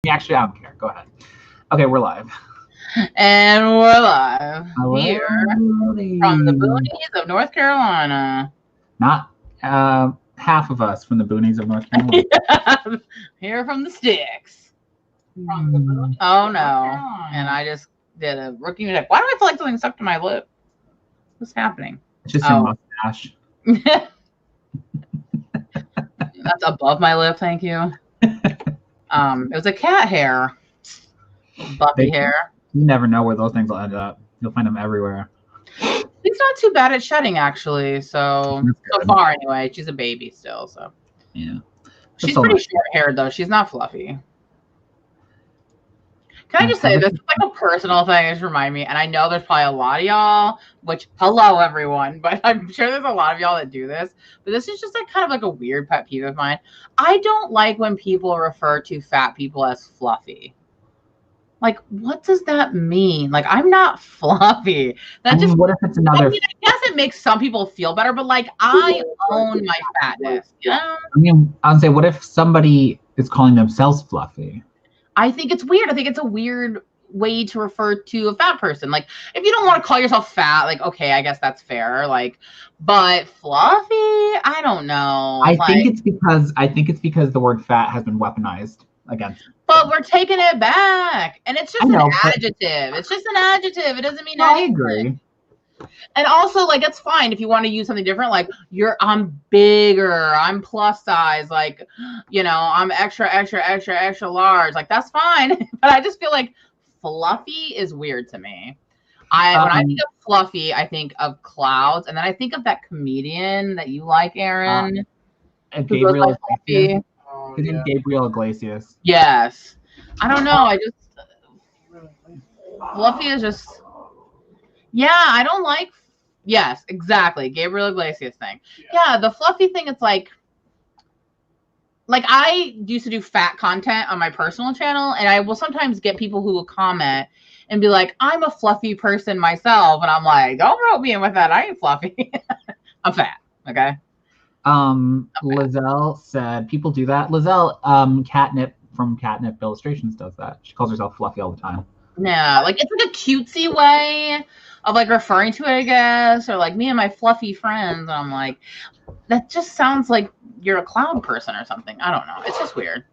Actually, I don't care. Go ahead. Okay, we're live. And we're live here from the boonies of North Carolina. Not half of us from the boonies of North Carolina. Here from the sticks. From the boonies oh no! And I just did a rookie mistake. Why do I feel like something stuck to my lip? What's happening? It's just your mustache. That's above my lip. Thank you. It was a cat hair. Buffy hair. You never know where those things will end up. You'll find them everywhere. She's not too bad at shedding, actually. So far, anyway. She's a baby still, so. Yeah. She's pretty short-haired, though. She's not fluffy. Can I just say, this is like a personal thing. Just remind me, and I know there's probably a lot of y'all, which, hello, everyone, but I'm sure there's a lot of y'all that do this. But this is just like kind of like a weird pet peeve of mine. I don't like when people refer to fat people as fluffy. Like, what does that mean? Like, I'm not fluffy. That just what if it's another? I mean, I guess it makes some people feel better, but like, I own my fatness. You know? I mean, I'll say, what if somebody is calling themselves fluffy? I think it's weird. I think it's a weird way to refer to a fat person. Like, if you don't want to call yourself fat, like, okay, I guess that's fair. Like, but fluffy, I don't know. I think it's because the word fat has been weaponized against. But we're taking it back, and it's just an adjective. It's just an adjective. It doesn't mean anything. I agree. And also, like, it's fine if you want to use something different. Like, I'm bigger, I'm plus size, like, you know, I'm extra, extra, extra, extra large. Like, that's fine. But I just feel like fluffy is weird to me. When I think of fluffy, I think of clouds, and then I think of that comedian that you like, Aaron. Gabriel Iglesias. Gabriel Iglesias. Yes. I don't know. Fluffy is just. Yeah, I don't like. Yes, exactly. Gabriel Iglesias thing. Yeah, the fluffy thing. It's like I used to do fat content on my personal channel, and I will sometimes get people who will comment and be like, "I'm a fluffy person myself," and I'm like, "Don't rope me in with that. I ain't fluffy. I'm fat." Okay. Lizelle said people do that. Lizelle, Catnip from Catnip Illustrations does that. She calls herself fluffy all the time. Yeah, like it's like a cutesy way of like referring to it, I guess, or like me and my fluffy friends. And I'm like, that just sounds like you're a cloud person or something. I don't know. It's just weird.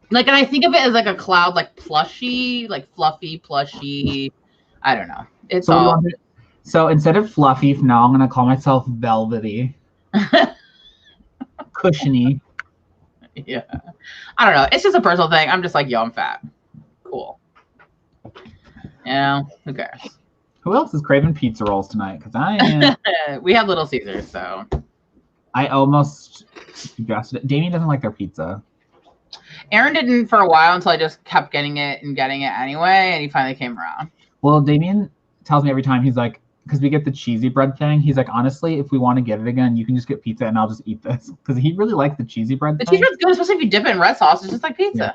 Like, and I think of it as like a cloud, like plushy, like fluffy, plushy. I don't know. It's all. So instead of fluffy, now I'm gonna call myself velvety, cushiony. Yeah, I don't know. It's just a personal thing. I'm just like, yo, I'm fat. Cool. You know, who cares? Who else is craving pizza rolls tonight? Because I am. We had Little Caesars, so. I almost suggested it. Damien doesn't like their pizza. Aaron didn't for a while until I just kept getting it anyway, and he finally came around. Well, Damien tells me every time, he's like, because we get the cheesy bread thing, he's like, honestly, if we want to get it again, you can just get pizza and I'll just eat this. Because he really likes the cheesy bread thing. The cheesy bread's good, especially if you dip it in red sauce. It's just like pizza. Yeah.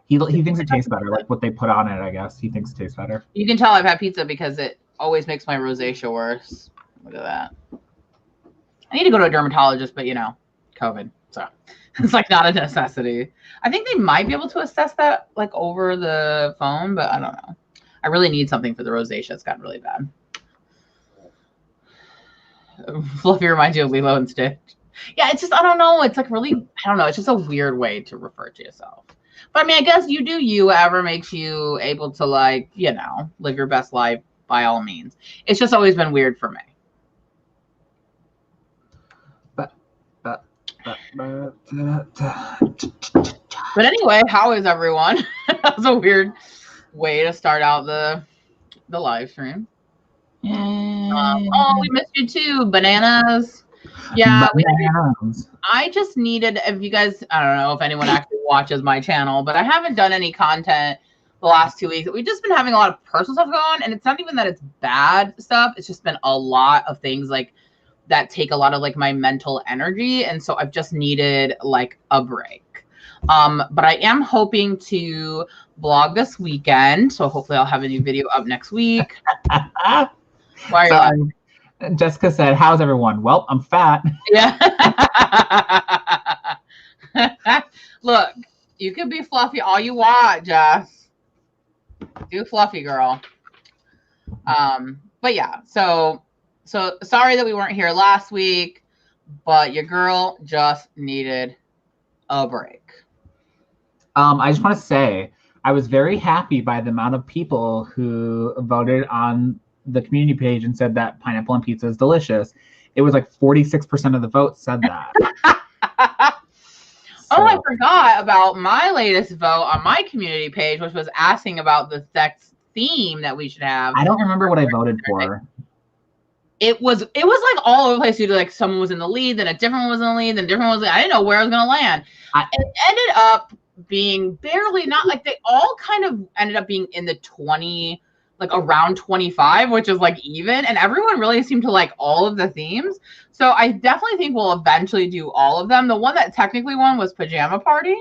He thinks it tastes better, like what they put on it, I guess. He thinks it tastes better. You can tell I've had pizza because it always makes my rosacea worse. Look at that. I need to go to a dermatologist, but, you know, COVID. So it's like not a necessity. I think they might be able to assess that like over the phone, but I don't know. I really need something for the rosacea. It's gotten really bad. Fluffy reminds you of Lilo and Stitch. Yeah, it's just, I don't know. It's like really, I don't know. It's just a weird way to refer to yourself. But I mean, I guess you do you, whatever makes you able to, like, you know, live your best life by all means. It's just always been weird for me. But anyway, how is everyone? That was a weird way to start out the live stream. Oh, we missed you too, bananas. Yeah, I just needed, if you guys, I don't know if anyone actually watches my channel, but I haven't done any content the last 2 weeks. We've just been having a lot of personal stuff going on, and it's not even that it's bad stuff. It's just been a lot of things like that take a lot of like my mental energy, and so I've just needed like a break. But I am hoping to vlog this weekend, so hopefully I'll have a new video up next week. Why are you laughing? Jessica said, how's everyone? Well, I'm fat. Yeah. Look, You could be fluffy all you want, Jess. Do fluffy, girl. But yeah, so sorry that we weren't here last week, but your girl just needed a break. I just want to say I was very happy by the amount of people who voted on the community page and said that pineapple on pizza is delicious. It was like 46% of the votes said that. Oh, I forgot about my latest vote on my community page, which was asking about the sex theme that we should have. I don't remember what I voted for. It was like all over the place. Like someone was in the lead, then a different one was in the lead, then a different one was. I didn't know where I was gonna land. It ended up being barely, not like, they all kind of ended up being in the 20, like around 25, which is like even, and everyone really seemed to like all of the themes. So I definitely think we'll eventually do all of them. The one that technically won was Pajama Party.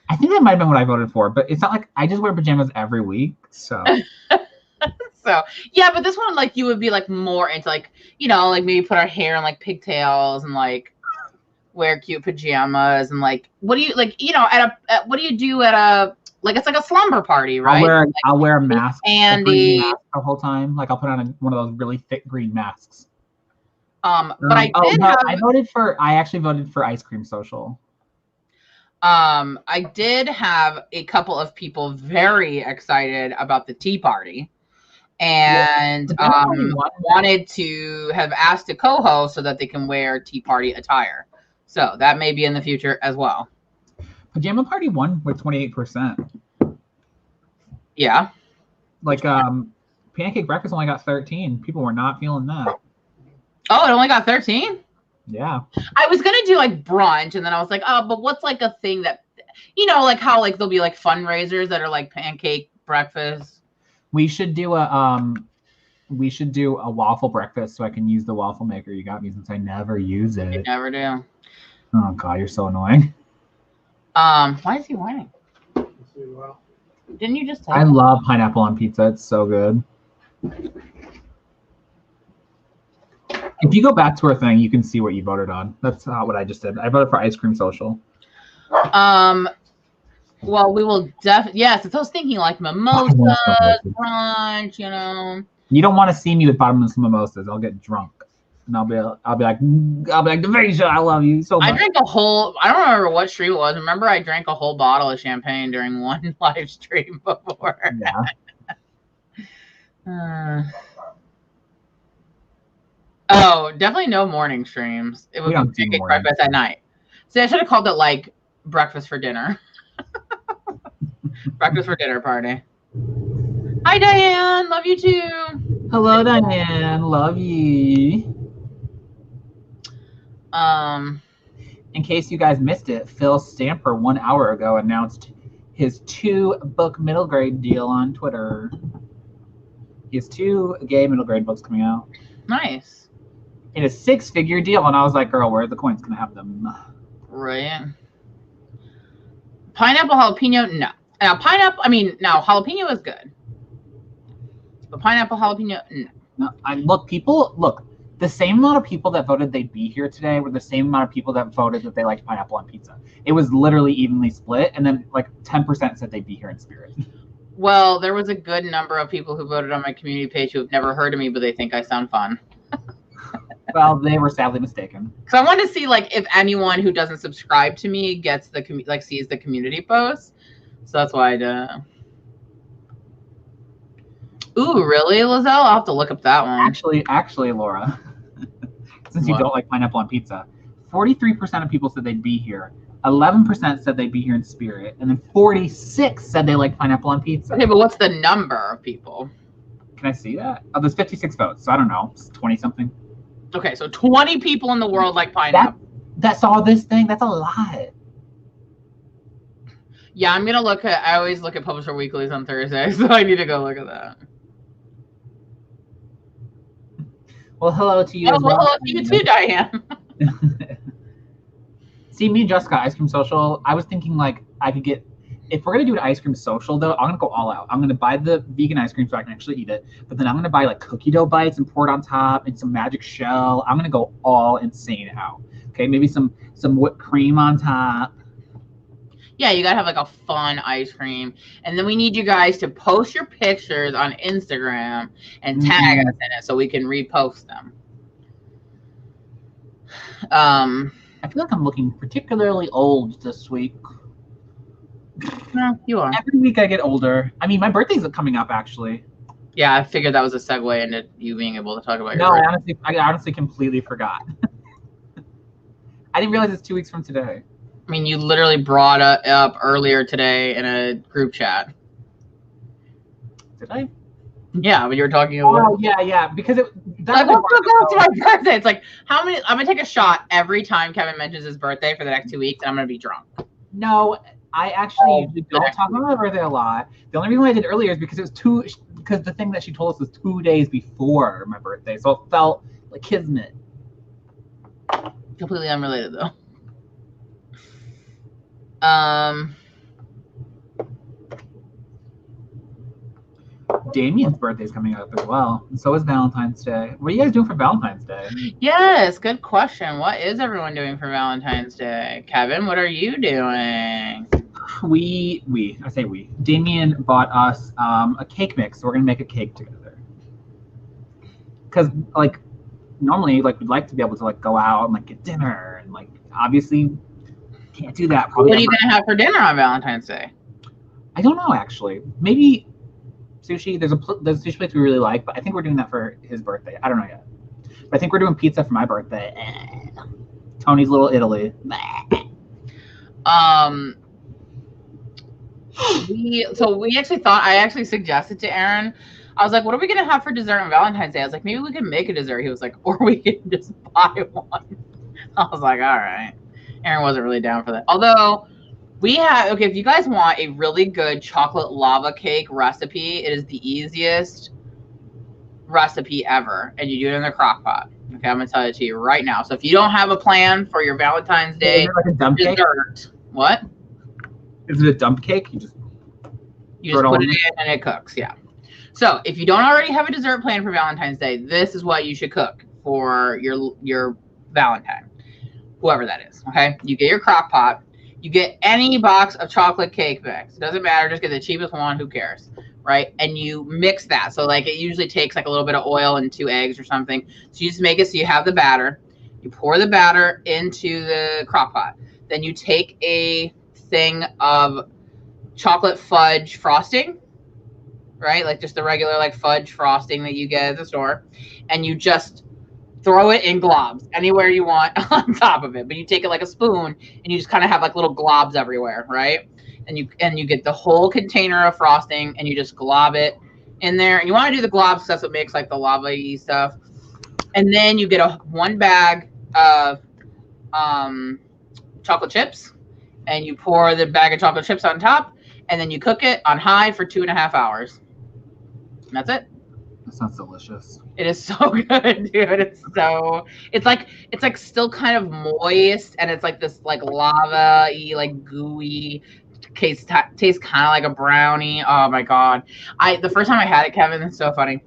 I think that might have been what I voted for, but it's not like I just wear pajamas every week, so. So yeah, but this one, like, you would be like more into, like, you know, like maybe put our hair in like pigtails and like wear cute pajamas and like, what do you like, you know, what do you do at a, like, it's like a slumber party, right? I'll wear a mask, Andy, mask the whole time. Like I'll put on one of those really thick green masks. But I actually voted for Ice Cream Social. I did have a couple of people very excited about the tea party, and wanted to have asked a co-host so that they can wear tea party attire. So that may be in the future as well. Pajama Party won with 28%. Yeah. Like Pancake Breakfast only got 13. People were not feeling that. Oh, it only got 13? Yeah. I was gonna do like brunch, and then I was like, oh, but what's like a thing that, you know, like how like there'll be like fundraisers that are like pancake breakfast. We should do a waffle breakfast so I can use the waffle maker you got me, since I never use it. You never do. Oh God, you're so annoying. Why is he whining? Didn't you just tell I love pineapple on pizza. It's so good. If you go back to our thing, you can see what you voted on. That's not what I just did. I voted for Ice Cream Social. Well, we will yes, it's I was thinking like mimosas, brunch, you know. You don't want to see me with bottomless mimosas. I'll get drunk. And I'll be like, Devasia, I love you so much. I don't remember what stream it was. Remember, I drank a whole bottle of champagne during one live stream before. Yeah. Oh, definitely no morning streams. It would be pancake breakfast at night. See, I should have called it like breakfast for dinner. Breakfast for dinner party. Hi, Diane. Love you too. Hello, Diane. Love you. In case you guys missed it, Phil Stamper 1 hour ago announced his 2-book middle grade deal on Twitter. He has 2 gay middle grade books coming out. Nice. In a 6-figure deal, and I was like, girl, where are the coins? Gonna have them. Right. Pineapple jalapeno, no. Now jalapeno is good. But pineapple jalapeno, no. Look, the same amount of people that voted they'd be here today were the same amount of people that voted that they liked pineapple on pizza. It was literally evenly split, and then like 10% said they'd be here in spirit. Well, there was a good number of people who voted on my community page who have never heard of me, but they think I sound fun. Well, they were sadly mistaken. Because I wanted to see like if anyone who doesn't subscribe to me gets the sees the community post. So that's why I did. Ooh, really, Lizelle? I'll have to look up that one. Actually, Laura, since you don't like pineapple on pizza, 43% of people said they'd be here. 11% said they'd be here in spirit, and then 46 said they like pineapple on pizza. Okay, but what's the number of people? Can I see that? Oh, there's 56 votes, so I don't know, 20 something. Okay, so 20 people in the world like pineapple. That's all this thing. That's a lot. Yeah, I'm gonna look at. I always look at Publisher Weeklies on Thursday, so I need to go look at that. Well, hello to you. Hello to you too, Diane. See, me and Jessica, Ice Cream Social. I was thinking like I could get. If we're gonna do an ice cream social, though, I'm gonna go all out. I'm gonna buy the vegan ice cream so I can actually eat it. But then I'm gonna buy like cookie dough bites and pour it on top and some magic shell. I'm gonna go all insane out. Okay, maybe some whipped cream on top. Yeah, you gotta have like a fun ice cream, and then we need you guys to post your pictures on Instagram and tag us in it so we can repost them. I feel like I'm looking particularly old this week. No, you are. Every week I get older. I mean, my birthday's coming up, actually. Yeah, I figured that was a segue into you being able to talk about your No, birthday. I honestly completely forgot. I didn't realize it's 2 weeks from today. I mean, you literally brought it up earlier today in a group chat. Did I? Yeah, when you were talking about. Oh, yeah, because it. Like, let's go to my birthday. It's like, how many? I'm gonna take a shot every time Kevin mentions his birthday for the next 2 weeks, and I'm gonna be drunk. No, I actually usually don't talk about my birthday a lot. The only reason why I did earlier is because it was because the thing that she told us was 2 days before my birthday, so it felt like kismet. Completely unrelated though. Damien's birthday's coming up as well, and so is Valentine's Day. What are you guys doing for Valentine's Day? Yes, good question. What is everyone doing for Valentine's Day? Kevin, what are you doing? I say we. Damien bought us a cake mix, so we're gonna make a cake together. Because like normally, like we'd like to be able to like go out and like get dinner, and like obviously can't do that. What are you gonna have for dinner on Valentine's Day? I don't know actually. Maybe sushi. There's a sushi place we really like, but I think we're doing that for his birthday. I don't know yet. But I think we're doing pizza for my birthday. Tony's Little Italy. We actually thought, I actually suggested to Aaron, I was like, what are we gonna have for dessert on Valentine's Day? I was like, maybe we can make a dessert. He was like, or we can just buy one. I was like, all right. Aaron wasn't really down for that. Although we have, okay, if you guys want a really good chocolate lava cake recipe, it is the easiest recipe ever, and you do it in the crock pot. Okay, I'm gonna tell it to you right now. So if you don't have a plan for your Valentine's Day like a dump dessert, cake? What? Is it a dump cake? You just put it in and it cooks, yeah. So if you don't already have a dessert plan for Valentine's Day, this is what you should cook for your Valentine, whoever that is. Okay, you get your crock pot. You get any box of chocolate cake mix. It doesn't matter. Just get the cheapest one. Who cares, right? And you mix that. So like it usually takes like a little bit of oil and 2 eggs or something. So you just make it so you have the batter. You pour the batter into the crock pot. Then you take a thing of chocolate fudge frosting, right? Like just the regular like fudge frosting that you get at the store. And you just throw it in globs anywhere you want on top of it, but you take it like a spoon and you just kind of have like little globs everywhere, right? And you get the whole container of frosting and you just glob it in there. And you want to do the globs because that's what makes like the lava-y stuff. And then you get one bag of chocolate chips, and you pour the bag of chocolate chips on top, and then you cook it on high for 2.5 hours. And that's it. That sounds delicious. It is so good, dude. It's like still kind of moist, and it's like this like lava-y, like gooey tastes kind of like a brownie. Oh my god. The first time I had it, Kevin, it's so funny.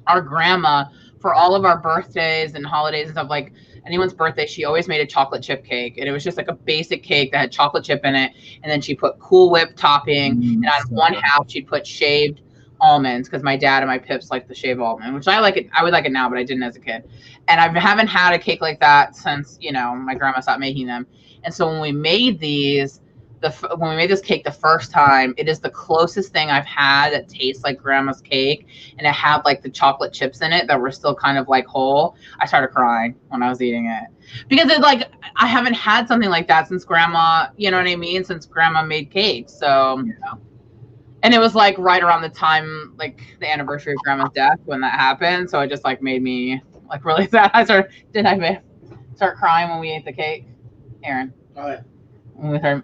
Our grandma, for all of our birthdays and holidays and stuff, like anyone's birthday, she always made a chocolate chip cake, and it was just like a basic cake that had chocolate chip in it, and then she put Cool Whip topping, and on one half she'd put shaved almonds, because my dad and my pips like the shaved almond, which I like it. I would like it now, but I didn't as a kid. And I haven't had a cake like that since, my grandma stopped making them. And so when we made this cake the first time, it is the closest thing I've had that tastes like grandma's cake, and it had like the chocolate chips in it that were still kind of like whole. I started crying when I was eating it, because it's like I haven't had something like that since grandma, you know what I mean? Since grandma made cakes. So yeah. And it was like right around the time, like the anniversary of grandma's death when that happened. So it just like made me like really sad. I start crying when we ate the cake? Aaron. Oh, yeah. With her.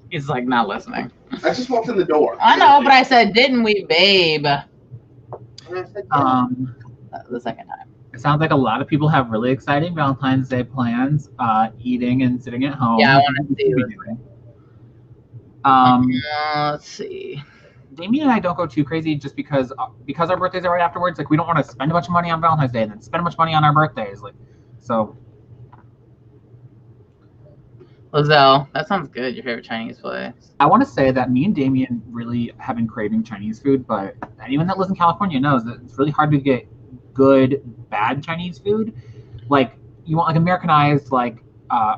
He's like not listening. I just walked in the door. I know, but I said, didn't we, babe? And I said, yeah. The second time. It sounds like a lot of people have really exciting Valentine's Day plans, eating and sitting at home. Yeah, I want to see this. Let's see. Damien and I don't go too crazy just because our birthdays are right afterwards. Like we don't want to spend a bunch of money on Valentine's Day and then spend a bunch of money on our birthdays. Like, so. Lizelle, that sounds good. Your favorite Chinese place? I want to say that me and Damien really have been craving Chinese food, but anyone that lives in California knows that it's really hard to get good, bad Chinese food. Like, you want like Americanized, like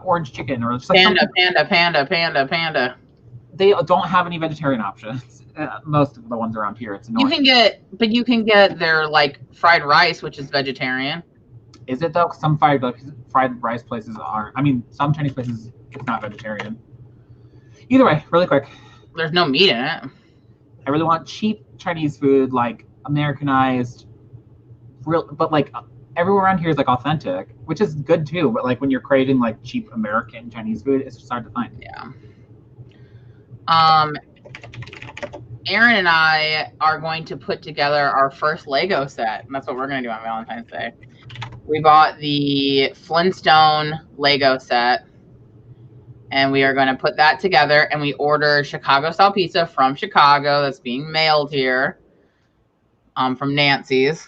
orange chicken or just like Panda. They don't have any vegetarian options. Most of the ones around here, it's annoying. You can get their like fried rice, which is vegetarian. Is it though? Some fried rice places aren't. I mean, some Chinese places it's not vegetarian. Either way, really quick. There's no meat in it. I really want cheap Chinese food, like Americanized, but like everywhere around here is like authentic, which is good too. But like when you're craving like cheap American Chinese food, it's just hard to find. Yeah. Aaron and I are going to put together our first Lego set, and that's what we're going to do on Valentine's Day. We bought the Flintstone Lego set, and we are going to put that together, and we ordered Chicago-style pizza from Chicago that's being mailed here from Nancy's.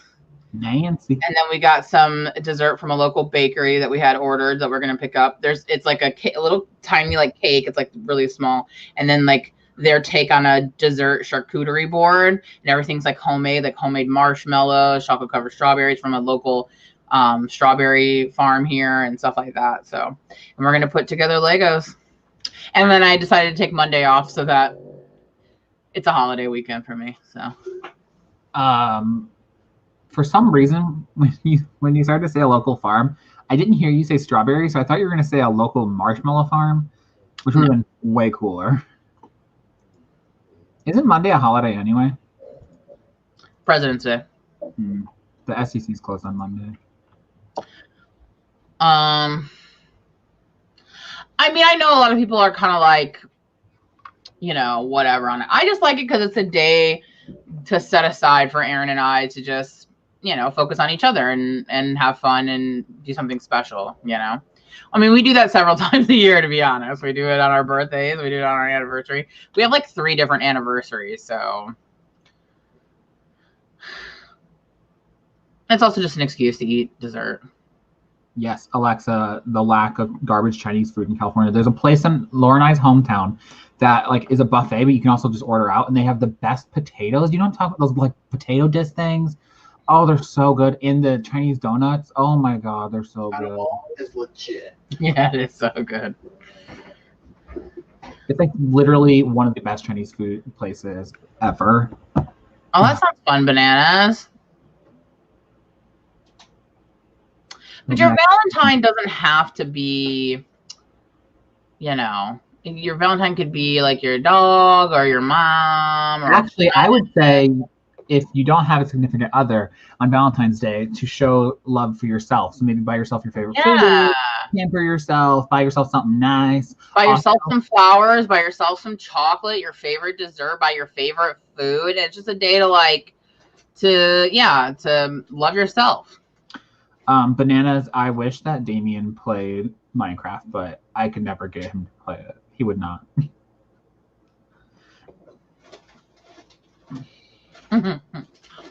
Nancy. And then we got some dessert from a local bakery that we had ordered that we're going to pick up. It's like a little tiny like cake. It's like really small. And then like their take on a dessert charcuterie board, and everything's like homemade marshmallows, chocolate covered strawberries from a local strawberry farm here and stuff like that. So, and we're going to put together Legos. And then I decided to take Monday off so that it's a holiday weekend for me. So, for some reason, when you started to say a local farm, I didn't hear you say strawberry, so I thought you were going to say a local marshmallow farm, which would have been way cooler. Isn't Monday a holiday anyway? President's Day. The SEC's closed on Monday. I mean, I know a lot of people are kind of like, you know, whatever on it. I just like it because it's a day to set aside for Aaron and I to just, you know, focus on each other and have fun and do something special, you know. I mean, we do that several times a year, to be honest. We do it on our birthdays. We do it on our anniversary. We have like 3 different anniversaries, so it's also just an excuse to eat dessert. Yes, Alexa, the lack of garbage Chinese food in California. There's a place in Laura and I's hometown that like is a buffet, but you can also just order out, and they have the best potatoes. You don't talk about those like potato disc things. Oh, they're so good. In the Chinese donuts. Oh my God, they're so good. It's legit. Yeah, it is so good. It's like literally one of the best Chinese food places ever. Oh, that sounds fun, Bananas. But your Valentine doesn't have to be, you know, your Valentine could be like your dog or your mom. Or actually, I would say if you don't have a significant other on Valentine's Day, to show love for yourself. So maybe buy yourself your favorite food, pamper yourself, buy yourself something nice. Buy yourself some flowers, buy yourself some chocolate, your favorite dessert, buy your favorite food. It's just a day to like, to love yourself. Bananas, I wish that Damien played Minecraft, but I could never get him to play it. He would not.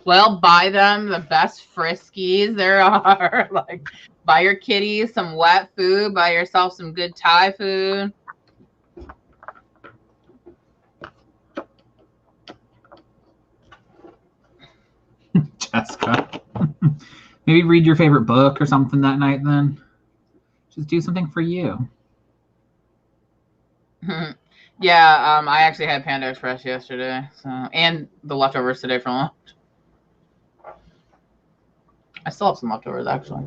Well, buy them the best Friskies there are. Like, buy your kitties some wet food, buy yourself some good Thai food. Jessica. Maybe read your favorite book or something that night then. Just do something for you. Yeah, I actually had Panda Express yesterday, so, and the leftovers today for lunch. I still have some leftovers, actually.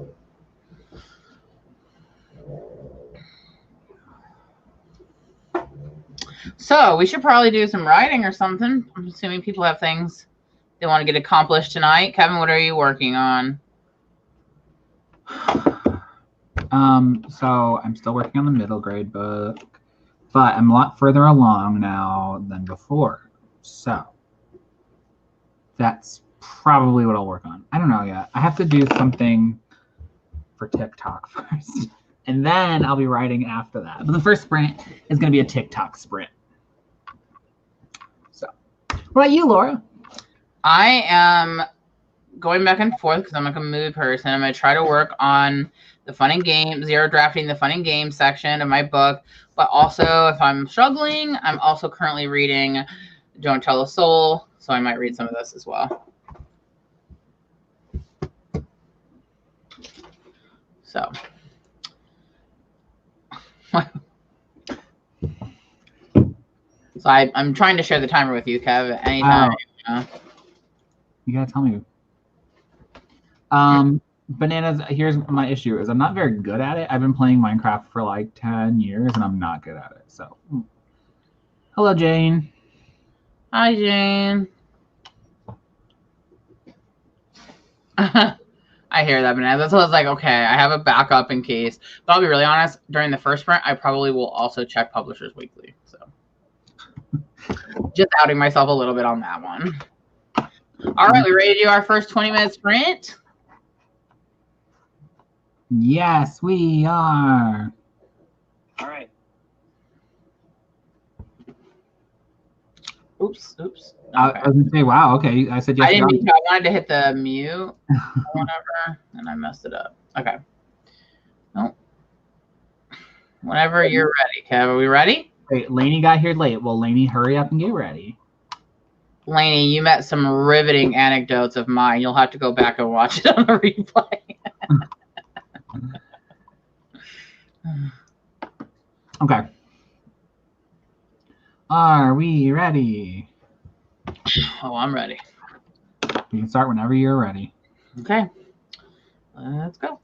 So we should probably do some writing or something. I'm assuming people have things they want to get accomplished tonight. Kevin, what are you working on? So I'm still working on the middle grade book, but I'm a lot further along now than before. So that's probably what I'll work on. I don't know yet. I have to do something for TikTok first, and then I'll be writing after that. But the first sprint is going to be a TikTok sprint. So what about you, Laura? I am going back and forth because I'm like a mood person. I'm going to try to work on the fun and game, zero drafting the fun and game section of my book. But also, if I'm struggling, I'm also currently reading Don't Tell a Soul. So I might read some of this as well. So. So I'm trying to share the timer with you, Kev. Anytime. You gotta tell me. Bananas, here's my issue is I'm not very good at it. I've been playing Minecraft for like 10 years and I'm not good at it. So hello, Jane. Hi, Jane. I hear that, Bananas. So I was like, okay, I have a backup in case. But I'll be really honest, during the first sprint, I probably will also check Publishers Weekly. So just outing myself a little bit on that one. All right, we ready to do our first 20-minute sprint? Yes, we are. All right. Oops. Okay. I was gonna say, wow, okay. I said yes. I didn't mean to. I wanted to hit the mute or whatever, and I messed it up. Okay. Nope. Whenever you're ready, Kev. Are we ready? Wait, Lainey got here late. Well, Lainey, hurry up and get ready. Lainey, you met some riveting anecdotes of mine. You'll have to go back and watch it on the replay. Okay. Are we ready? Oh, I'm ready. You can start whenever you're ready. Okay. Let's go.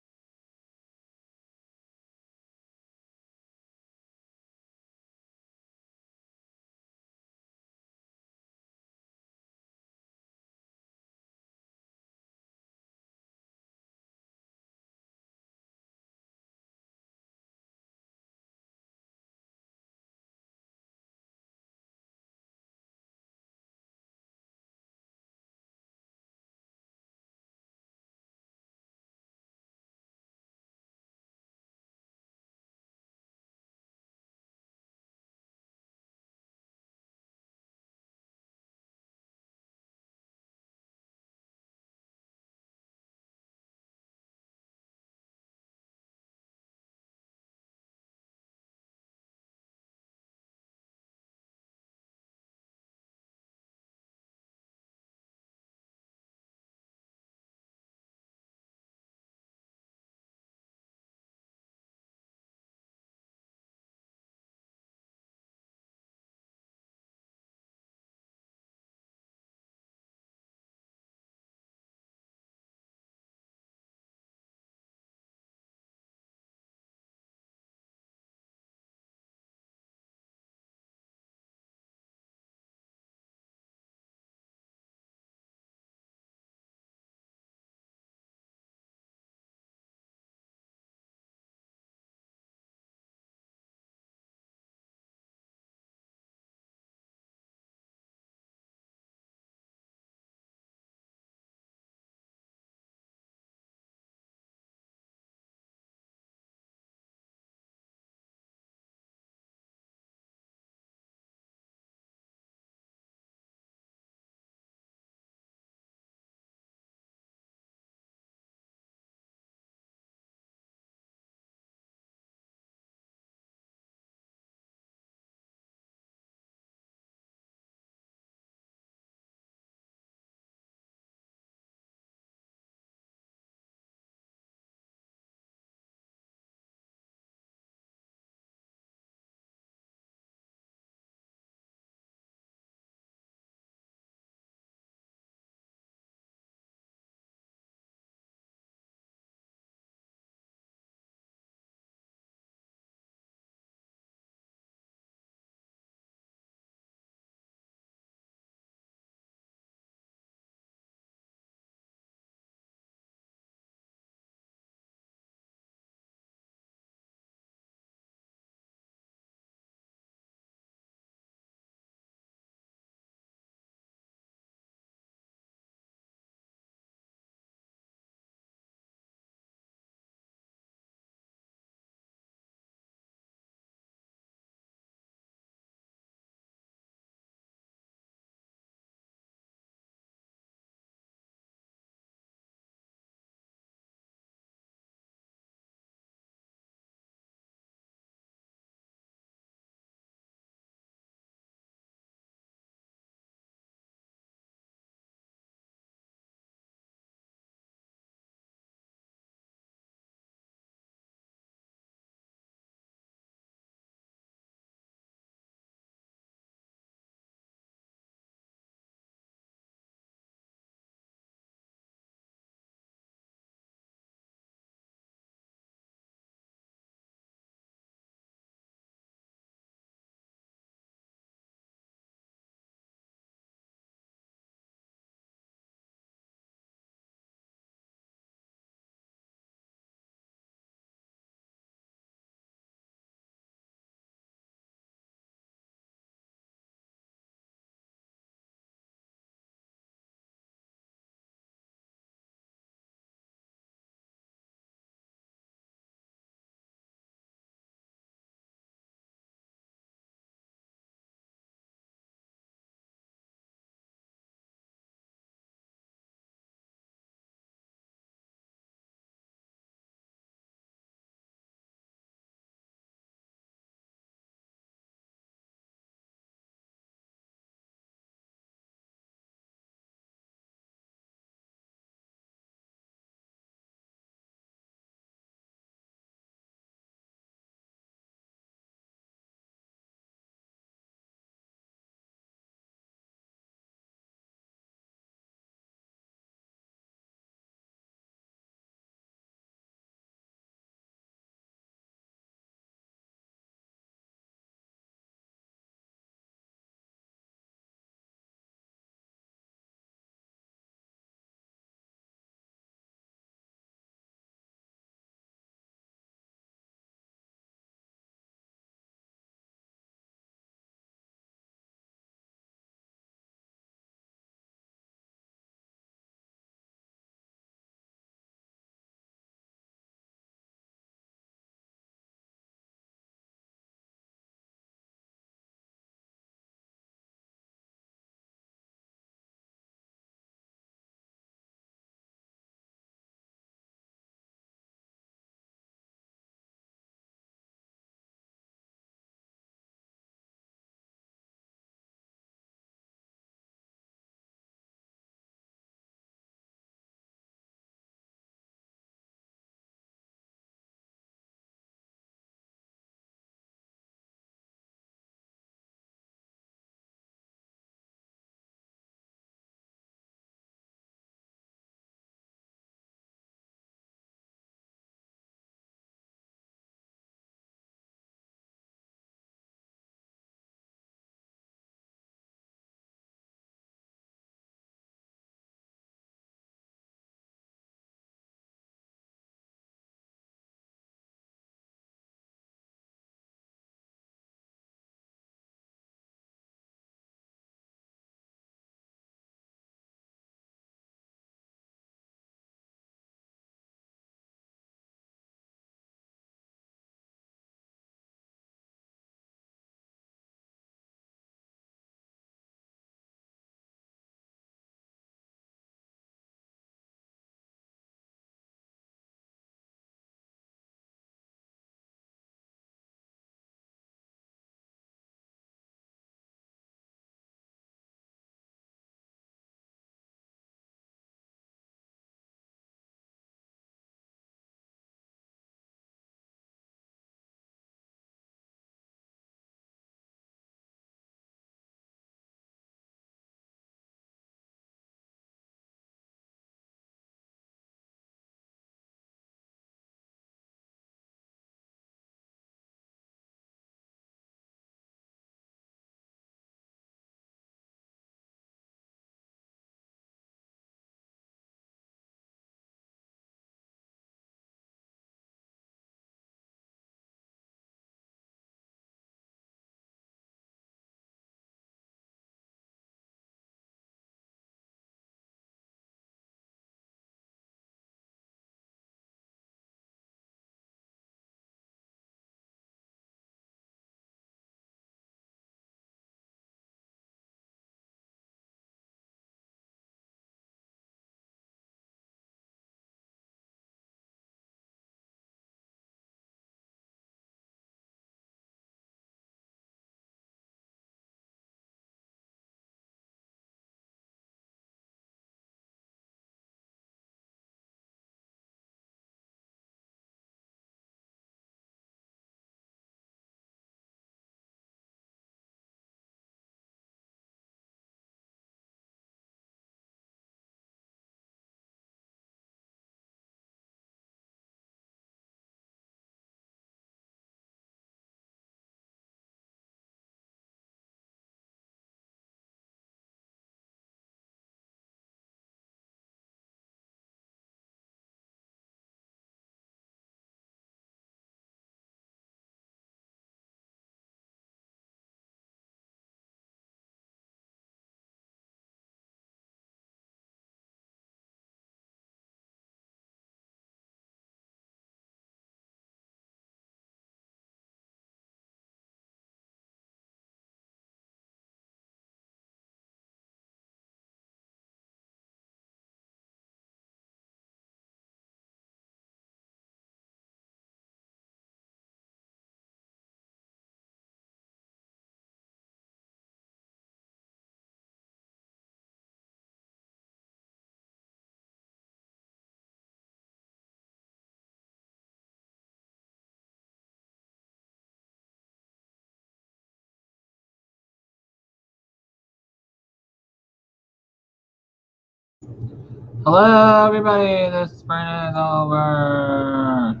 Hello, everybody. This sprint is over.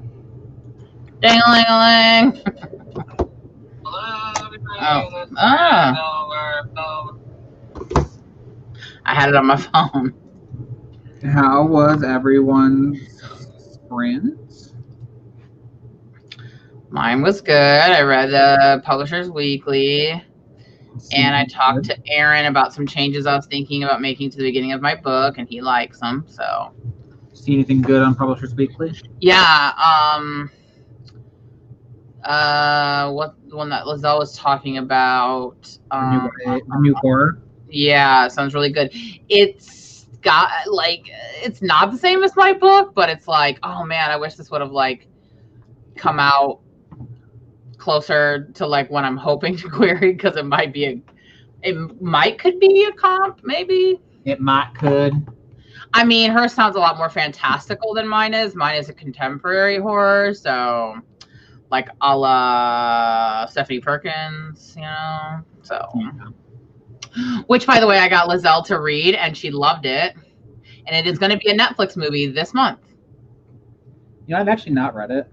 Ding-a-ling-a-ling. Hello, everybody. Oh. This sprint Ah. is over. I had it on my phone. How was everyone's sprint? Mine was good. I read the Publishers Weekly, and I talked to Aaron about some changes I was thinking about making to the beginning of my book, and he likes them. So, See anything good on Publishers Weekly? yeah. What the one that Lizelle was talking about? A new horror. Yeah, sounds really good. It's got like it's not the same as my book, but it's like, oh man, I wish this would have like come out closer to like when I'm hoping to query, because it could be a comp, maybe. It might could. I mean, hers sounds a lot more fantastical than mine is. Mine is a contemporary horror, so like a la Stephanie Perkins, you know. So, which by the way, I got Lizelle to read, and she loved it, and it is going to be a Netflix movie this month. You know, I've actually not read it.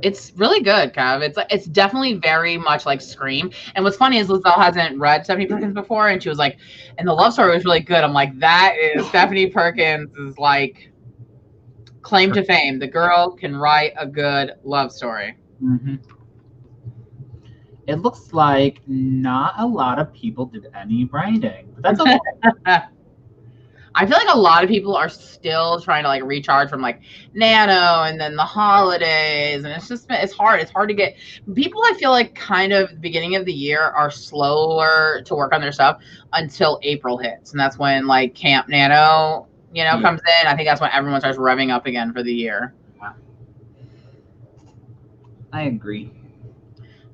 It's really good, Kev. It's definitely very much like Scream. And what's funny is Lizelle hasn't read Stephanie Perkins before, and she was like, and the love story was really good. I'm like, that is Stephanie Perkins' is like claim to fame. The girl can write a good love story. Mm-hmm. It looks like not a lot of people did any writing. But that's okay. I feel like a lot of people are still trying to like recharge from like Nano and then the holidays, and it's hard. It's hard to get people. I feel like kind of the beginning of the year are slower to work on their stuff until April hits, and that's when like Camp Nano, comes in. I think that's when everyone starts revving up again for the year. Yeah. I agree.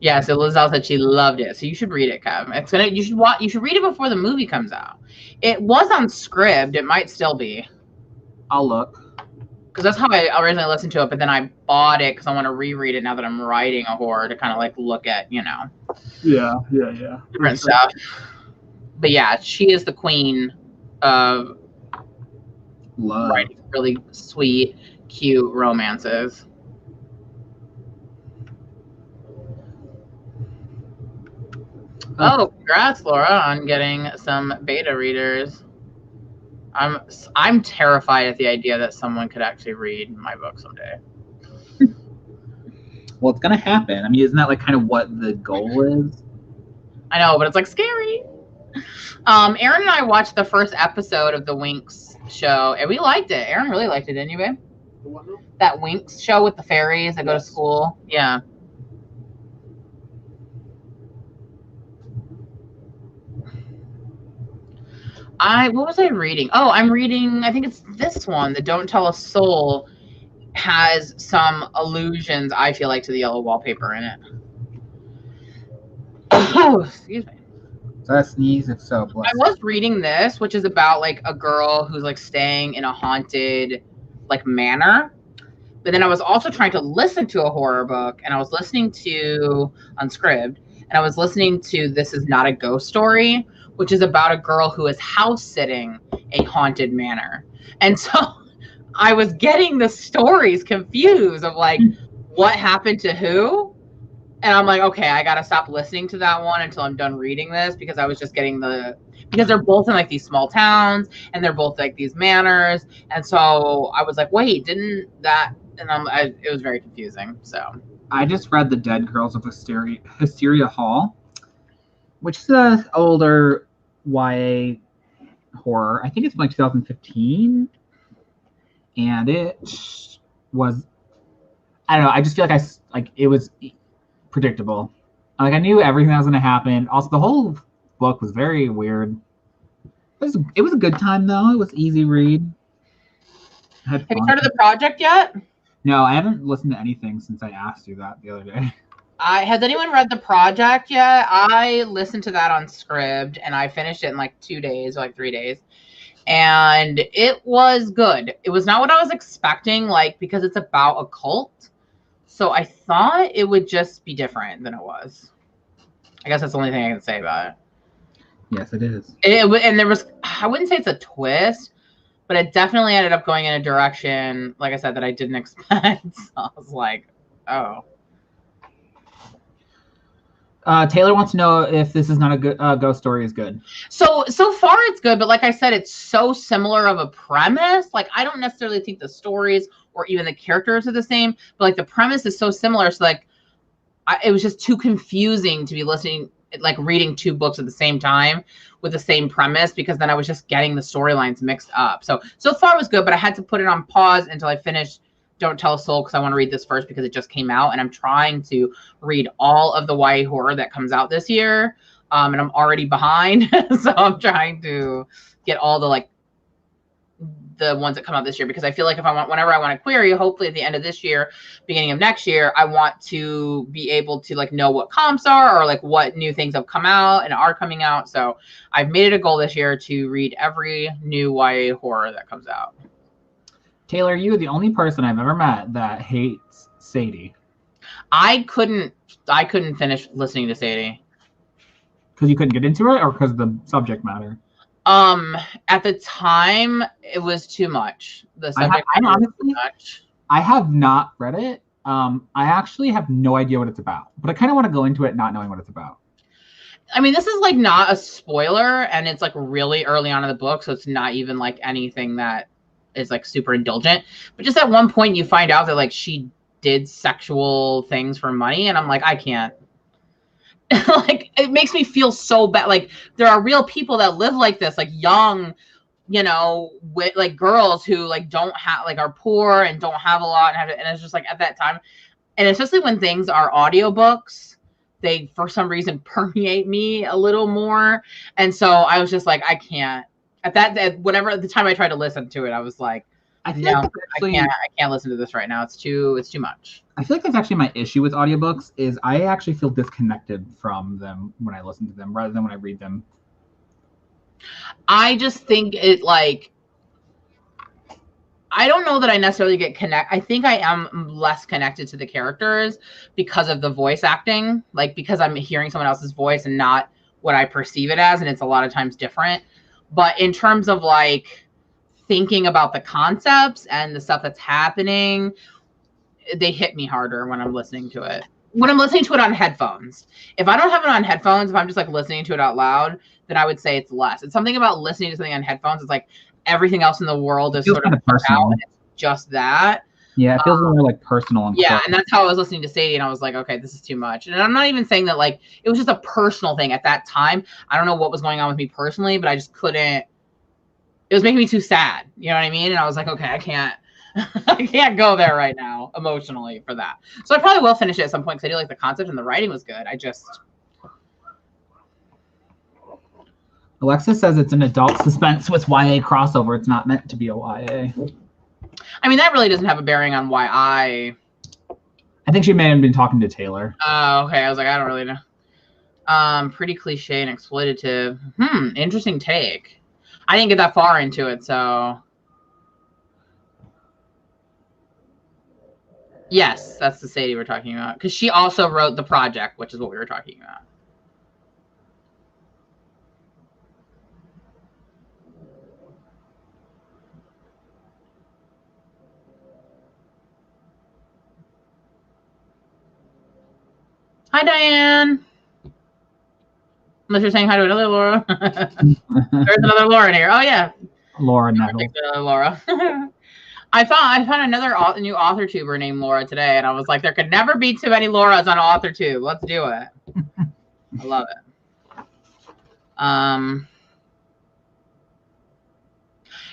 Yeah, so Lizelle said she loved it, so you should read it, Kev. You should read it before the movie comes out. It was on Scribd. It might still be. I'll look. Because that's how I originally listened to it, but then I bought it because I want to reread it now that I'm writing a horror to kind of like look at, Yeah. different stuff. But yeah, she is the queen of love. Writing really sweet, cute romances. Oh, congrats, Laura, on getting some beta readers. I'm terrified at the idea that someone could actually read my book someday. Well, it's gonna happen. I mean, isn't that like kind of what the goal is? I know, but it's like scary. Aaron and I watched the first episode of the Winx show, and we liked it. Aaron really liked it, didn't you, babe? That Winx show with the fairies that go to school. Yeah. What was I reading? Oh, I'm reading, I think it's this one, the Don't Tell a Soul, has some allusions, I feel like, to the yellow wallpaper in it. Oh, excuse me. So that sneeze, if so, bless. I was reading this, which is about like a girl who's like staying in a haunted like manor. But then I was also trying to listen to a horror book, and I was listening to Unscribd, and I was listening to This Is Not a Ghost Story, which is about a girl who is house sitting a haunted manor. And so I was getting the stories confused of like what happened to who. And I'm like, okay, I got to stop listening to that one until I'm done reading this, because I was just getting because they're both in like these small towns and they're both like these manors. And so I was like, wait, didn't that, and it was very confusing. So I just read The Dead Girls of Hysteria Hall, which is an older YA horror. I think it's from like 2015. And it was, I don't know, I just feel like it was predictable. Like I knew everything that was going to happen. Also, the whole book was very weird. It was a good time though. It was easy read. Have you started the project yet? No, I haven't listened to anything since I asked you that the other day. Has anyone read The Project yet? I listened to that on Scribd, and I finished it in like 2 days, or like 3 days. And it was good. It was not what I was expecting, like, because it's about a cult. So I thought it would just be different than it was. I guess that's the only thing I can say about it. Yes, it is. And there was, I wouldn't say it's a twist, But it definitely ended up going in a direction, like I said, that I didn't expect. So I was like, oh. Taylor wants to know if this is not a good ghost story is good. So far it's good, but like I said, it's so similar of a premise. Like I don't necessarily think the stories or even the characters are the same, but like the premise is so similar. So like it was just too confusing to be listening, like reading 2 books at the same time with the same premise, because then I was just getting the storylines mixed up. So far it was good, but I had to put it on pause until I finished Don't Tell a Soul, because I want to read this first because it just came out, and I'm trying to read all of the YA horror that comes out this year, and I'm already behind. So I'm trying to get all the ones that come out this year, because I feel like whenever I want to query, hopefully at the end of this year, beginning of next year, I want to be able to like know what comps are, or like what new things have come out and are coming out. So I've made it a goal this year to read every new YA horror that comes out. Taylor, you're the only person I've ever met that hates Sadie. I couldn't finish listening to Sadie. Because you couldn't get into it, or because of the subject matter? At the time, it was too much. The subject matter was too much. I have not read it. I actually have no idea what it's about, but I kind of want to go into it not knowing what it's about. I mean, this is like not a spoiler, and it's like really early on in the book, so it's not even like anything that is like super indulgent. But just at one point, you find out that like she did sexual things for money, and I'm like, I can't. Like it makes me feel so bad. Like there are real people that live like this, like young, you know, with like girls who like don't have, like are poor and don't have a lot, and it's just like at that time, and especially when things are audiobooks, they for some reason permeate me a little more. And so I was just like, I can't. At the time I tried to listen to it, I was like, I can't listen to this right now. It's too much. I feel like that's actually my issue with audiobooks, is I actually feel disconnected from them when I listen to them rather than when I read them. I just think it like, I don't know that I necessarily get I think I am less connected to the characters because of the voice acting, like because I'm hearing someone else's voice and not what I perceive it as, and it's a lot of times different. But in terms of like thinking about the concepts and the stuff that's happening, they hit me harder when I'm listening to it. When I'm listening to it on headphones. If I don't have it on headphones, if I'm just like listening to it out loud, then I would say it's less. It's something about listening to something on headphones. It's like everything else in the world is sort of personal. It's just that. Yeah, it feels more like personal. And yeah, and that's how I was listening to Sadie, and I was like, okay, this is too much. And I'm not even saying that like it was just a personal thing at that time. I don't know what was going on with me personally, but I just couldn't. It was making me too sad. You know what I mean? And I was like, okay, I can't go there right now emotionally for that. So I probably will finish it at some point because I do like the concept and the writing was good. Alexa says it's an adult suspense with YA crossover. It's not meant to be a YA. I mean, that really doesn't have a bearing on why I think she may have been talking to Taylor. Oh, okay. I was like, I don't really know. Pretty cliche and exploitative. Interesting take. I didn't get that far into it, so. Yes, that's the Sadie we're talking about. Because she also wrote The Project, which is what we were talking about. Hi, Diane. Unless you're saying hi to another Laura. There's another Laura in here. Oh, yeah. Laura Nettle. Laura. I found another new Authortuber named Laura today, and I was like, there could never be too many Lauras on Authortube. Let's do it. I love it.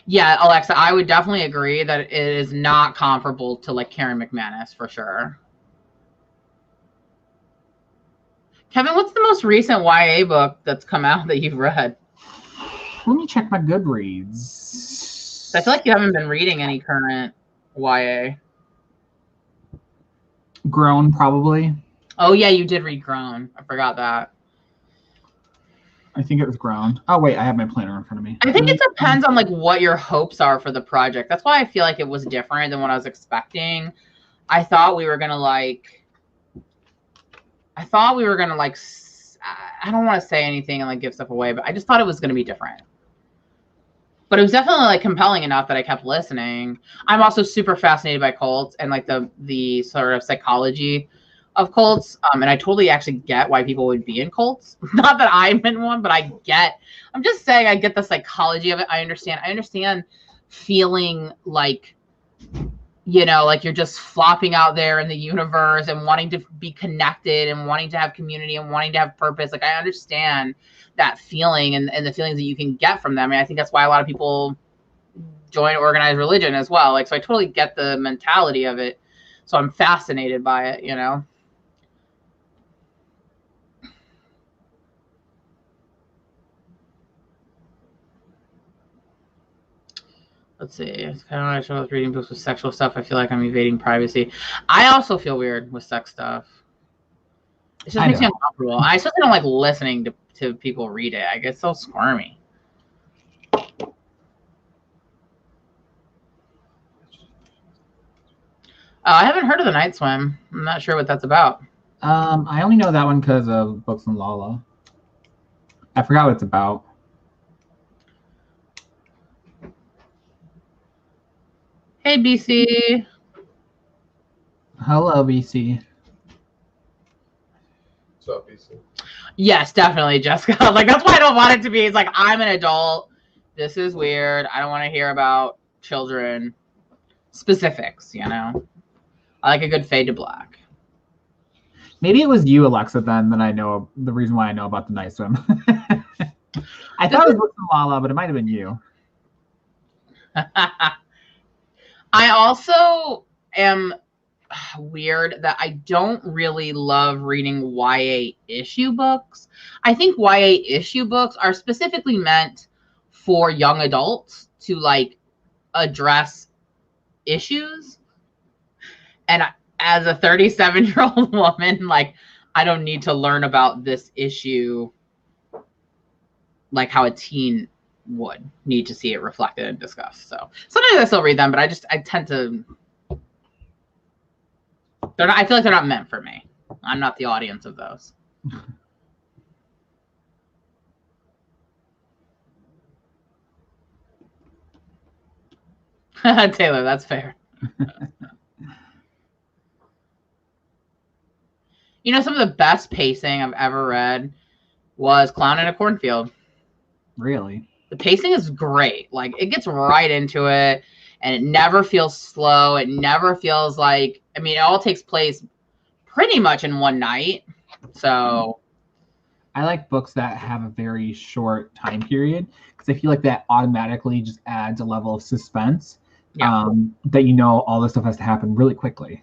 Yeah, Alexa, I would definitely agree that it is not comparable to like Karen McManus for sure. Kevin, what's the most recent YA book that's come out that you've read? Let me check my Goodreads. I feel like you haven't been reading any current YA. Grown, probably. Oh, yeah, you did read Grown. I forgot that. I think it was Grown. Oh, wait, I have my planner in front of me. I think it depends on like what your hopes are for the project. That's why I feel like it was different than what I was expecting. I thought we were going to like, I don't want to say anything and like give stuff away, but I just thought it was going to be different. But it was definitely like compelling enough that I kept listening. I'm also super fascinated by cults and like the sort of psychology of cults. And I totally actually get why people would be in cults. Not that I'm in one, but I'm just saying I get the psychology of it. I understand feeling like, you know, like you're just flopping out there in the universe and wanting to be connected and wanting to have community and wanting to have purpose. Like I understand that feeling and the feelings that you can get from them. And I think that's why a lot of people join organized religion as well. Like, so I totally get the mentality of it. So I'm fascinated by it, you know? Let's see. It's kind of like I show with reading books with sexual stuff. I feel like I'm evading privacy. I also feel weird with sex stuff. It just makes me uncomfortable. I especially don't like listening to people read it. I get so squirmy. I haven't heard of The Night Swim. I'm not sure what that's about. I only know that one because of Books and Lala. I forgot what it's about. Hey, BC. Hello, BC. What's up, BC? Yes, definitely, Jessica. Like, that's why I don't want it to be. It's like, I'm an adult. This is weird. I don't want to hear about children. Specifics, you know? I like a good fade to black. Maybe it was you, Alexa, then I know the reason why I know about The Night Swim. I thought it was Books and Lala, but it might have been you. I also am weird that I don't really love reading YA issue books. I think YA issue books are specifically meant for young adults to like address issues. And as a 37-year-old woman, like I don't need to learn about this issue like how a teen would need to see it reflected and discussed. So sometimes I still read them, but I tend to, I feel like they're not meant for me. I'm not the audience of those. Taylor, that's fair. You know, some of the best pacing I've ever read was Clown in a Cornfield. Really? The pacing is great. Like, it gets right into it, and it never feels slow. It never feels like, I mean, it all takes place pretty much in one night. So I like books that have a very short time period because I feel like that automatically just adds a level of suspense. Yeah. That you know all this stuff has to happen really quickly.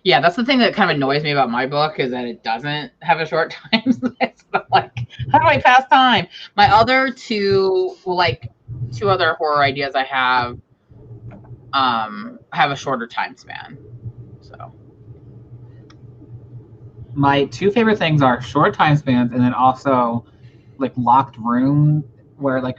Yeah, that's the thing that kind of annoys me about my book is that it doesn't have a short time. It's like, how do I pass time? My other two other horror ideas I have a shorter time span. So my two favorite things are short time spans and then also like locked room where like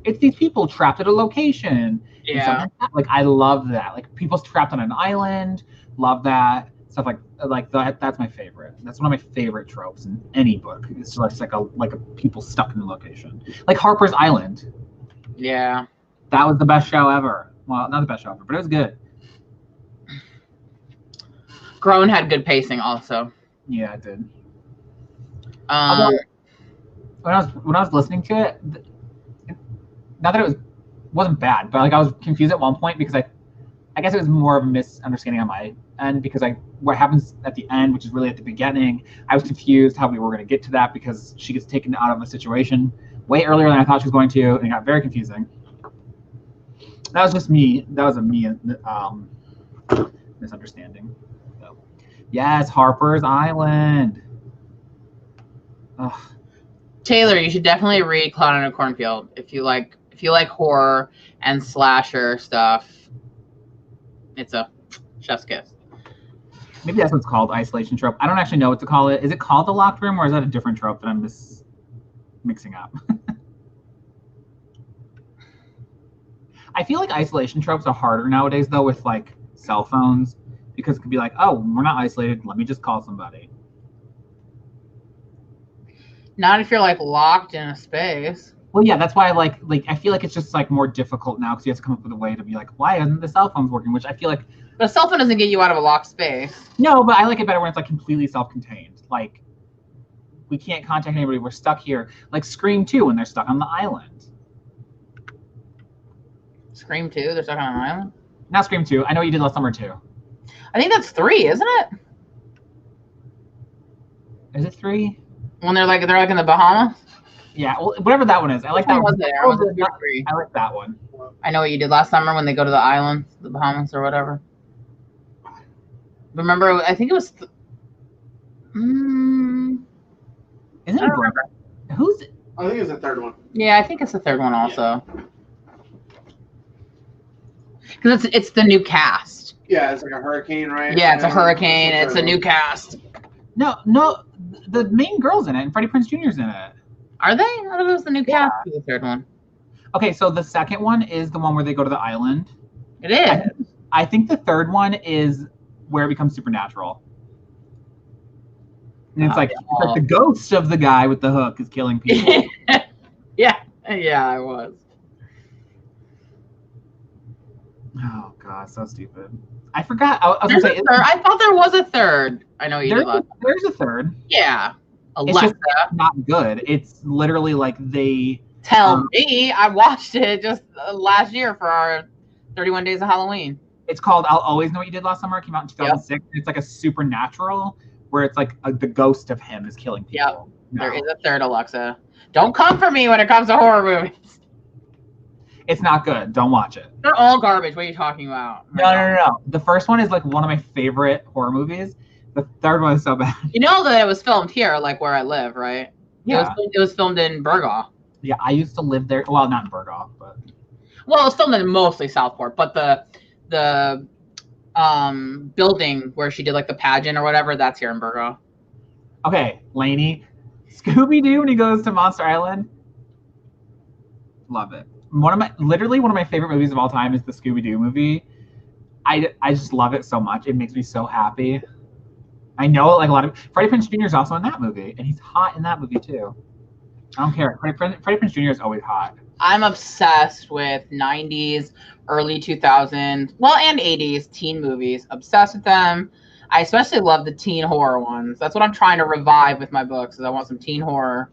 it's these people trapped at a location. Yeah. Like I love that. Like people trapped on an island. Love that stuff like that. That's my favorite. That's one of my favorite tropes in any book. It's just like a people stuck in a location, like Harper's Island. Yeah, that was the best show ever. Well, not the best show ever, but it was good. Grown had good pacing also. Yeah, it did. When I was listening to it, not that it wasn't bad, but like I was confused at one point because I guess it was more of a misunderstanding on my end because what happens at the end, which is really at the beginning, I was confused how we were going to get to that because she gets taken out of a situation way earlier than I thought she was going to, and it got very confusing. That was just me. That was a me misunderstanding. So, yes, Harper's Island. Ugh. Taylor, you should definitely read Clown in a Cornfield if you like horror and slasher stuff. It's a chef's kiss. Maybe that's what it's called, isolation trope. I don't actually know what to call it. Is it called the locked room, or is that a different trope that I'm just mixing up? I feel like isolation tropes are harder nowadays, though, with like cell phones, because it could be like, oh, we're not isolated. Let me just call somebody. Not if you're like locked in a space. Well, yeah, that's why I like I feel like it's just like more difficult now because you have to come up with a way to be like, why isn't the cell phones working? Which I feel like. But a cell phone doesn't get you out of a locked space. No, but I like it better when it's like completely self-contained. Like, we can't contact anybody. We're stuck here. Like Scream 2 when they're stuck on the island. Scream 2, they're stuck on an island? Not Scream 2. I know what you did last summer too. I think that's 3, isn't it? Is it 3? When they're like in the Bahamas? Yeah, well, whatever that one is. I like that one. I like that one. I know what you did last summer when they go to the island, the Bahamas or whatever. Remember, I think it was. Isn't it remember. Who's? I think it's the third one. Yeah, I think it's the third one also. Because it's the new cast. Yeah, it's like a hurricane, right? Yeah, it's a hurricane. It's a new cast. No, the main girl's in it, and Freddie Prinze Jr.'s in it. Are they? I thought it was the new cast for the third one. Okay, so the second one is the one where they go to the island. It is. I think the third one is where it becomes supernatural. And it's like the ghost of the guy with the hook is killing people. Yeah, I was. Oh god, so stupid. I forgot. I was gonna say, I thought there was a third. I know you did. There's a third. Yeah, Alexa. It's just not good. It's literally like they tell me. I watched it just last year for our 31 Days of Halloween. It's called I'll Always Know What You Did Last Summer. It came out in 2006. Yep. It's like a supernatural where it's like the ghost of him is killing people. Yep. No. There is a third, Alexa. Don't come for me when it comes to horror movies. It's not good. Don't watch it. They're all garbage. What are you talking about? No. The first one is like one of my favorite horror movies. The third one is so bad. You know that it was filmed here, like where I live, right? Yeah. It was filmed in Burgaw. Yeah, I used to live there. Well, not in Burgaw, but. Well, it was filmed in mostly Southport, but the building where she did like the pageant or whatever, that's here in Burgaw. Okay, Lainey. Scooby-Doo when he goes to Monster Island. Love it. Literally one of my favorite movies of all time is the Scooby-Doo movie. I just love it so much. It makes me so happy. I know like a lot of Freddie Prinze Jr. is also in that movie, and he's hot in that movie too. I don't care. Freddie Prinze Jr. is always hot. I'm obsessed with 90s, early 2000s, well, and 80s teen movies. Obsessed with them. I especially love the teen horror ones. That's what I'm trying to revive with my books, is I want some teen horror.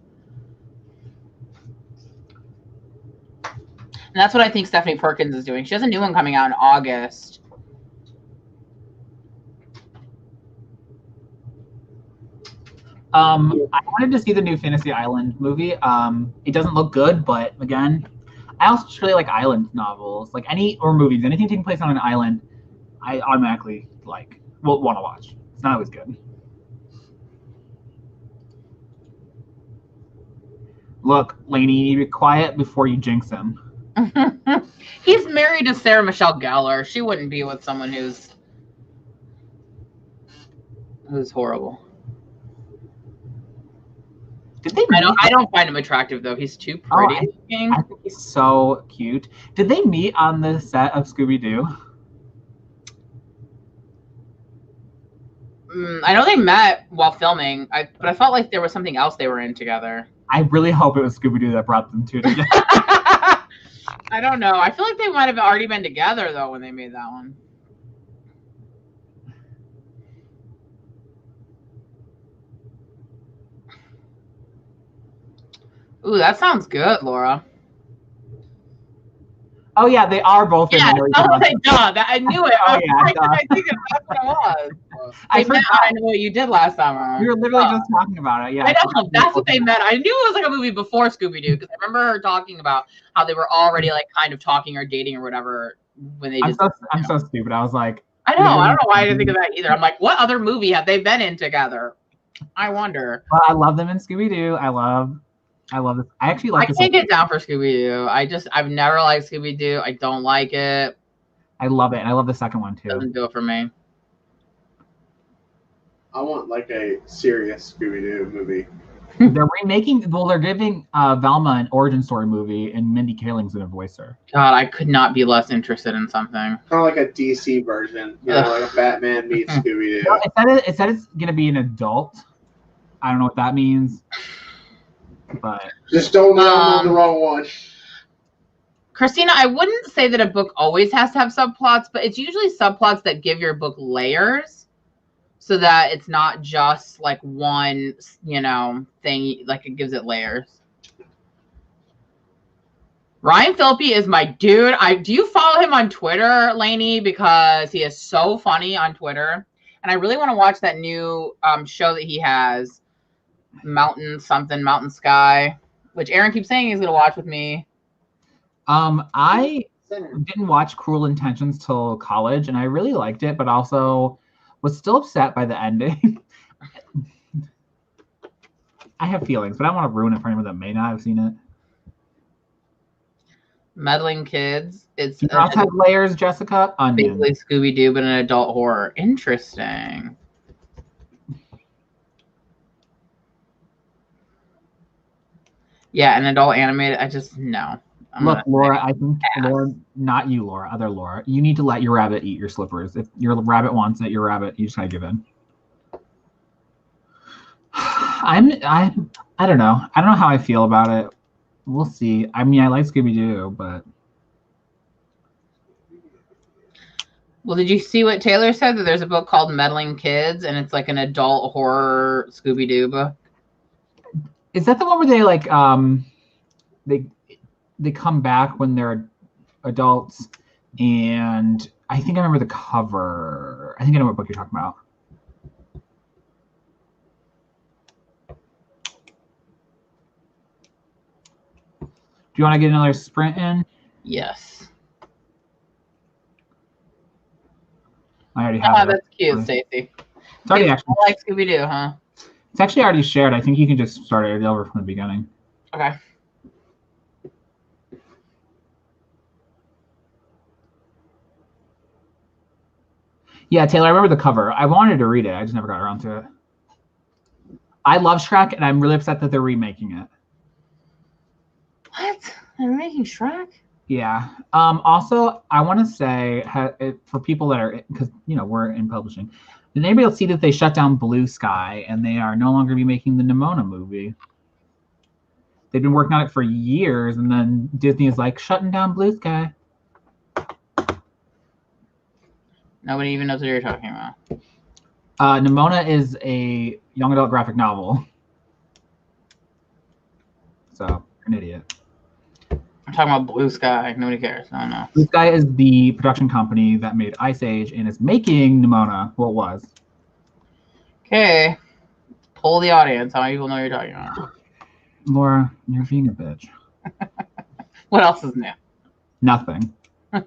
And that's what I think Stephanie Perkins is doing. She has a new one coming out in August. I wanted to see the new Fantasy Island movie. It doesn't look good, but again, I also just really like island novels, like movies, anything taking place on an island. I automatically want to watch. It's not always good. Look, Lainey, you need to be quiet before you jinx him. He's married to Sarah Michelle Gellar. She wouldn't be with someone who's horrible. I don't find him attractive though. He's too pretty. I think he's so cute. Did they meet on the set of Scooby-Doo? I know they met while filming, but I felt like there was something else they were in together. I really hope it was Scooby-Doo that brought them two together. I don't know. I feel like they might have already been together though when they made that one. Ooh, that sounds good, Laura. Oh yeah, they are both in. Yeah, I knew it. Oh yeah, I think that's what it was. I know what you did last summer. We were literally just talking about it. Yeah, I know that's what they meant. I knew it was like a movie before Scooby-Doo because I remember her talking about how they were already like kind of talking or dating or whatever when they. I'm so stupid. I was like, I know. I don't know why I didn't think of that either. I'm like, what other movie have they been in together? I wonder. Well, I love them in Scooby-Doo. I love this. I actually like. I can't get down for Scooby-Doo. I've never liked Scooby-Doo. I don't like it. I love it, and I love the second one too. Doesn't do it for me. I want like a serious Scooby-Doo movie. They're remaking. Well, they're giving Velma an origin story movie, and Mindy Kaling's gonna voice her. God, I could not be less interested in something. Kind of like a DC version, like a Batman meets Scooby-Doo. Well, it said it's gonna be an adult. I don't know what that means. But just don't download the wrong one. Christina, I wouldn't say that a book always has to have subplots, but it's usually subplots that give your book layers so that it's not just like one, thing, like it gives it layers. Ryan Phillippe is my dude. Do you follow him on Twitter, Lainey? Because he is so funny on Twitter. And I really want to watch that new show that he has, Mountain Sky, which Aaron keeps saying he's going to watch with me. I didn't watch Cruel Intentions till college, and I really liked it, but also was still upset by the ending. I have feelings, but I don't want to ruin it for anyone that may not have seen it. Meddling Kids. It's have layers, Jessica. Onion. Basically Scooby-Doo, but an adult horror. Interesting. Yeah, an adult animated. I just no. Look, Laura, I think Laura, not you, Laura, other Laura. You need to let your rabbit eat your slippers. If your rabbit wants it, your rabbit, you just gotta give in. I don't know. I don't know how I feel about it. We'll see. I mean, I like Scooby-Doo, but. Well, did you see what Taylor said? That there's a book called Meddling Kids, and it's like an adult horror Scooby-Doo book. Is that the one where they like they come back when they're adults, and I think I remember the cover. I think I know what book you're talking about. Do you want to get another sprint in? Yes. I already have it. Oh, that's cute, Stacey. It's already actually. I like Scooby-Doo, huh? It's actually already shared. I think you can just start it over from the beginning. Okay. Yeah, Taylor, I remember the cover. I wanted to read it. I just never got around to it. I love Shrek, and I'm really upset that they're remaking it. What? They're remaking Shrek? Yeah. Also, I want to say for people that are, because we're in publishing, did anybody else see that they shut down Blue Sky and they are no longer be making the Nimona movie? They've been working on it for years, and then Disney is like shutting down Blue Sky. Nobody even knows what you're talking about. Nimona is a young adult graphic novel. So, you're an idiot. I'm talking about Blue Sky. Nobody cares. I don't know. Blue Sky is the production company that made Ice Age and is making Nimona. Well, it was. Okay. Poll the audience. How many people know what you're talking about? Laura, you're being a bitch. What else is new? Nothing.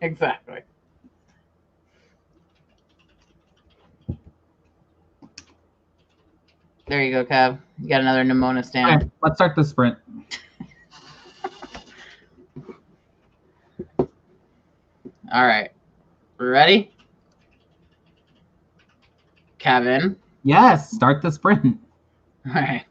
Exactly. There you go, Kev. You got another Nimona stand. Okay, let's start the sprint. All right. Ready? Kevin. Yes, start the sprint. All right.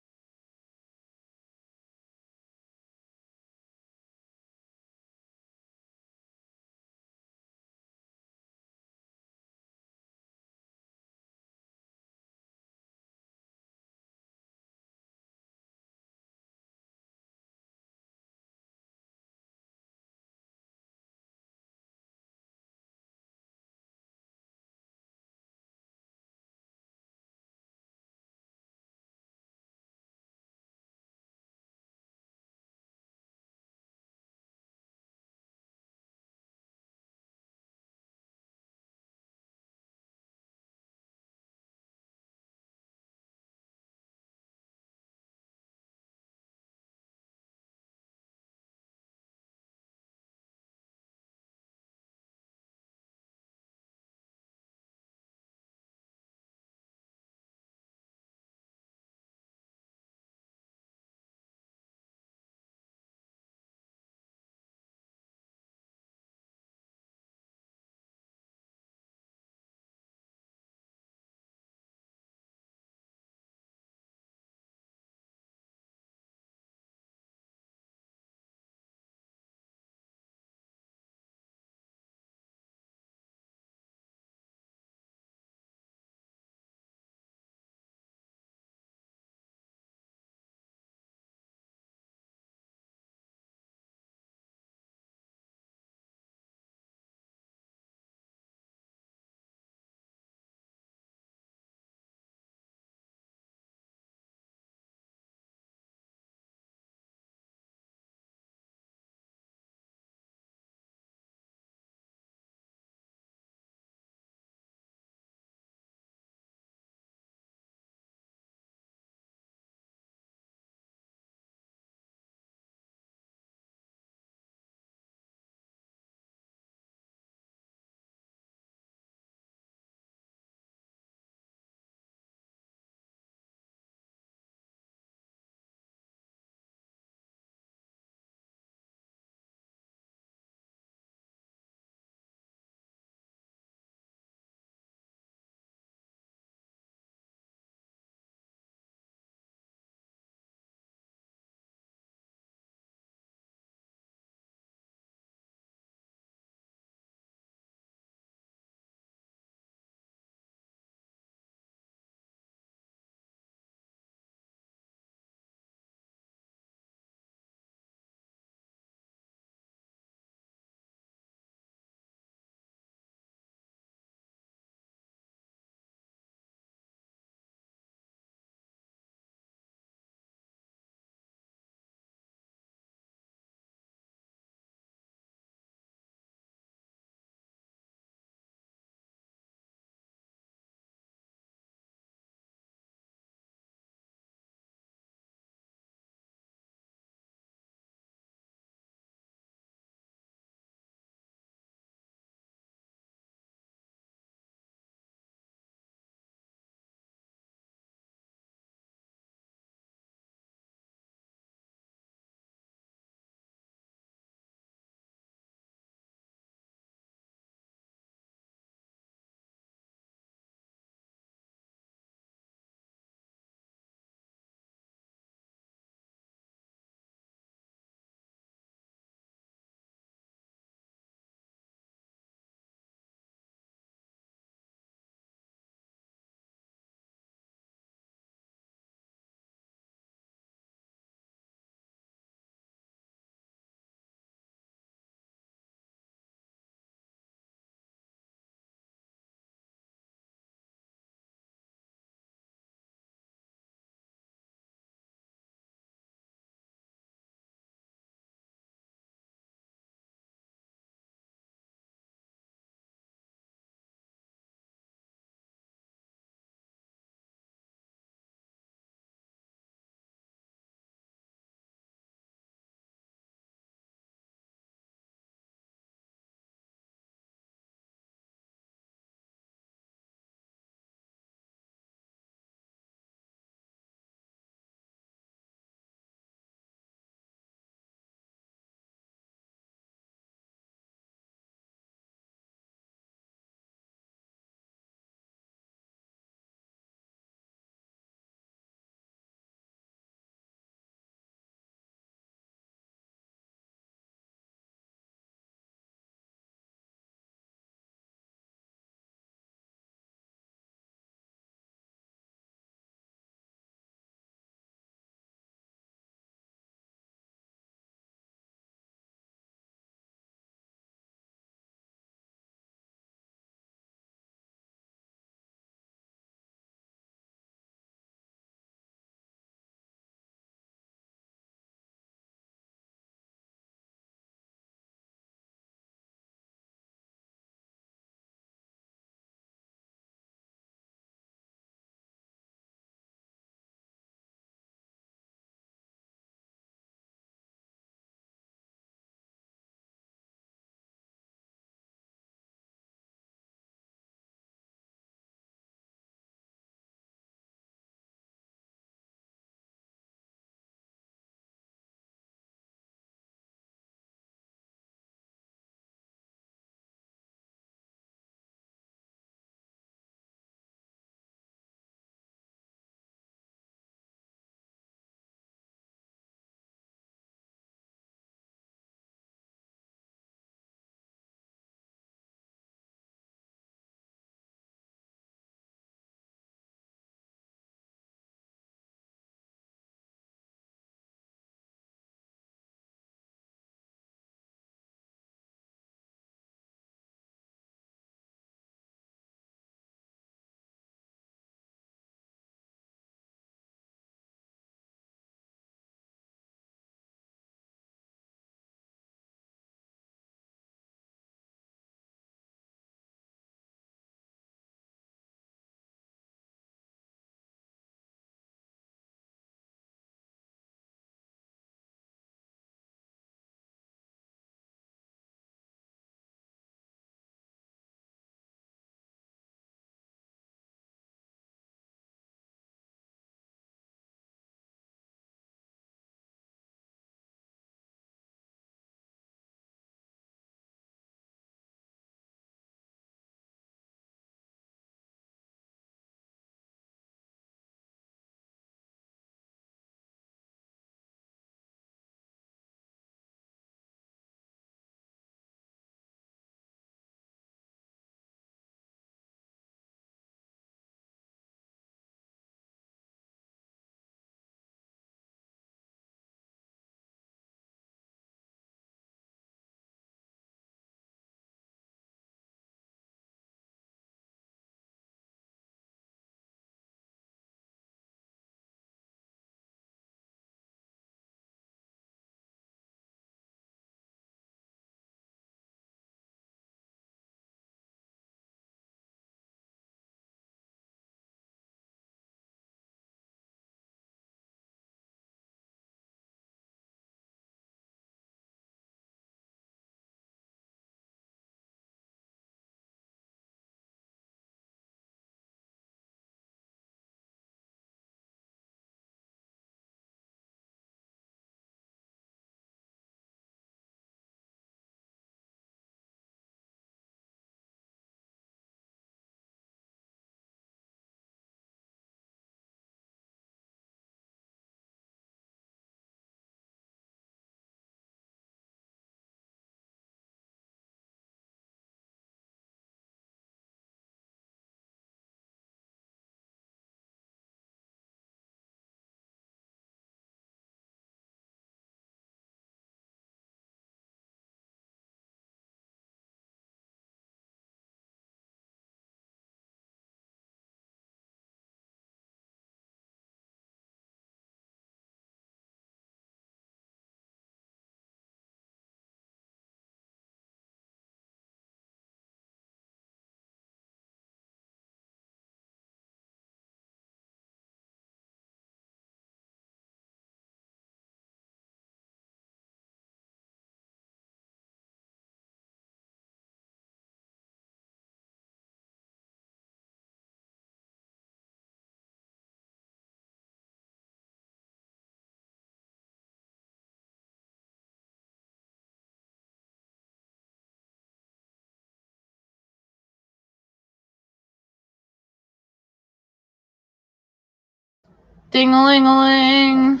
Ding-a-ling-a-ling.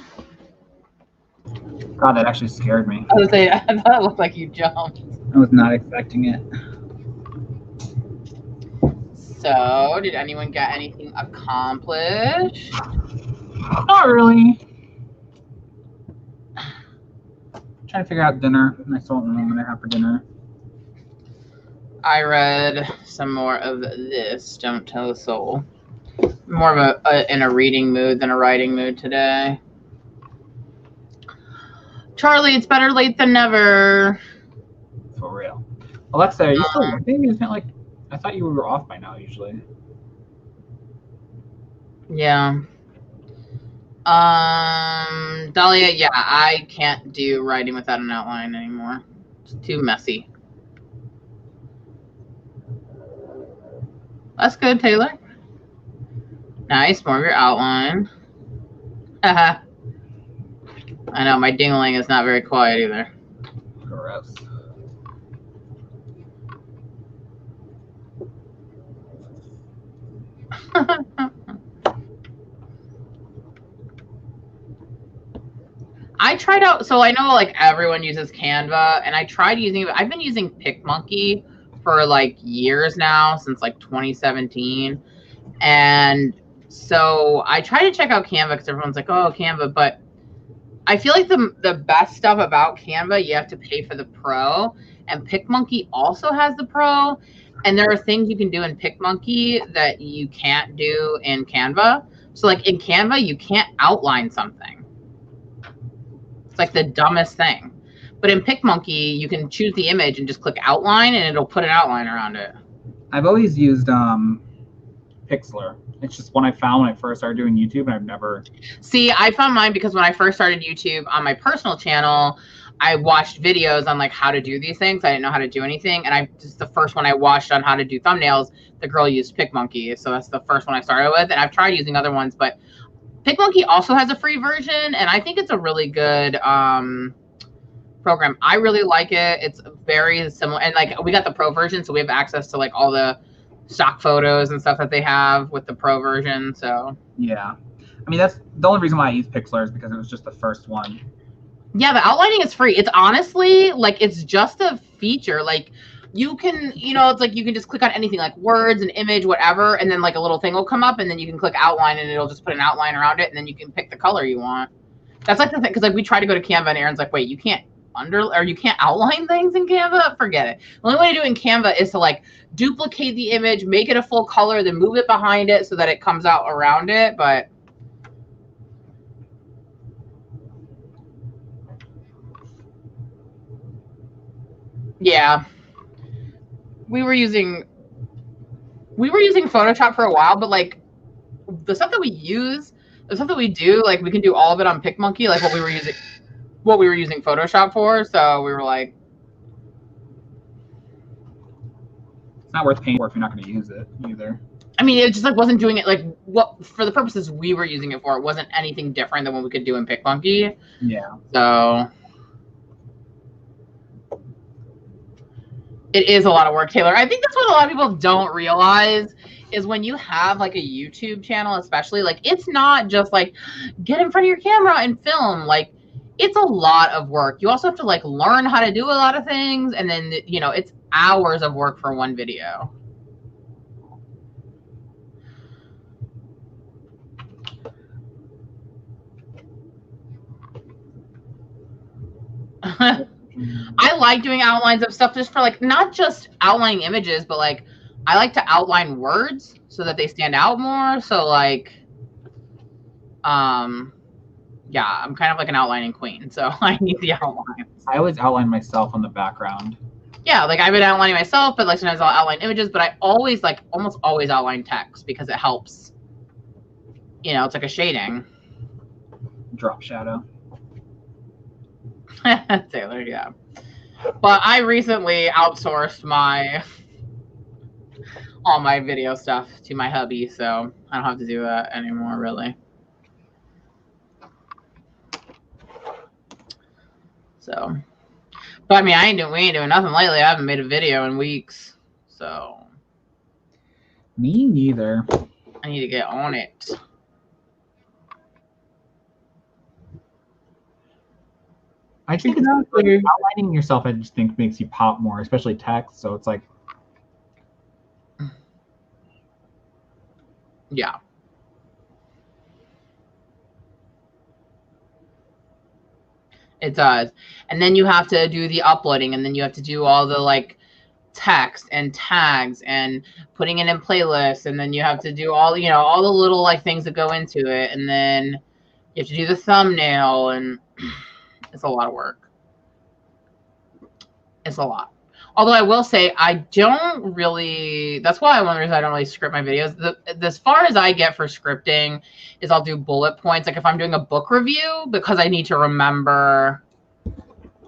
God, that actually scared me. I was saying, I thought it looked like you jumped. I was not expecting it. So, did anyone get anything accomplished? Not really. Trying to figure out dinner. I still don't know what I'm gonna have for dinner. I read some more of this. Don't Tell a Soul. More of in a reading mood than a writing mood today. Charlie, it's better late than never. For real. Alexa, are you still working? Isn't it like, I thought you were off by now usually. Yeah. Dahlia, yeah, I can't do writing without an outline anymore. It's too messy. That's good, Taylor. Nice, more of your outline. Haha. I know, my dingling is not very quiet either. Gross. I tried out, so I know like everyone uses Canva, and I tried using it. I've been using PicMonkey for like years now, since like 2017. And so I try to check out Canva because everyone's like, oh, Canva. But I feel like the best stuff about Canva, you have to pay for the Pro. And PicMonkey also has the Pro. And there are things you can do in PicMonkey that you can't do in Canva. So like in Canva, you can't outline something. It's like the dumbest thing. But in PicMonkey, you can choose the image and just click outline, and it'll put an outline around it. I've always used Pixlr. It's just one I found when I first started doing YouTube, and I've never... See, I found mine because when I first started YouTube on my personal channel, I watched videos on like how to do these things. I didn't know how to do anything. And just the first one I watched on how to do thumbnails, the girl used PicMonkey. So that's the first one I started with. And I've tried using other ones, but PicMonkey also has a free version, and I think it's a really good program. I really like it. It's very similar, and like we got the Pro version, so we have access to like all the stock photos and stuff that they have with the Pro version. So yeah, I mean that's the only reason why I use Pixlr is because it was just the first one. Yeah, the outlining is free. It's honestly like it's just a feature. Like you can, it's like you can just click on anything like words, an image, whatever, and then like a little thing will come up, and then you can click outline, and it'll just put an outline around it, and then you can pick the color you want. That's like the thing, because like we try to go to Canva, and Aaron's like, wait, you can't you can't outline things in Canva? Forget it. The only way to do it in Canva is to like duplicate the image, make it a full color, then move it behind it so that it comes out around it. But yeah, we were using Photoshop for a while, but like the stuff that we use, the stuff that we do, like we can do all of it on PicMonkey, like what we were using Photoshop for. So we were like, it's not worth paying for if you're not going to use it either. I mean, it just like wasn't doing it like what for the purposes we were using it for. It wasn't anything different than what we could do in PicMonkey. Yeah. So it is a lot of work, Taylor. I think that's what a lot of people don't realize is when you have like a YouTube channel, especially, like it's not just like get in front of your camera and film. Like it's a lot of work. You also have to like learn how to do a lot of things, and then it's hours of work for one video. I like doing outlines of stuff just for like not just outlining images, but like I like to outline words so that they stand out more. So like yeah, I'm kind of like an outlining queen, so I need the outlines. I always outline myself on the background. Yeah, like I've been outlining myself, but like sometimes I'll outline images, but I always like almost always outline text because it helps. It's like a shading. Drop shadow. Taylor, yeah. But I recently outsourced all my video stuff to my hubby, so I don't have to do that anymore, really. So, but I mean, we ain't doing nothing lately. I haven't made a video in weeks, so. Me neither. I need to get on it. I just think Exactly. it's outlining yourself. I just think makes you pop more, especially text. So it's like, yeah. It does. And then you have to do the uploading, and then you have to do all the like text and tags and putting it in playlists, and then you have to do all, you know, all the little like things that go into it, and then you have to do the thumbnail, and it's a lot of work. It's a lot. Although I will say I don't really, that's why one reason I don't really script my videos. As far as I get for scripting is I'll do bullet points. Like if I'm doing a book review, because I need to remember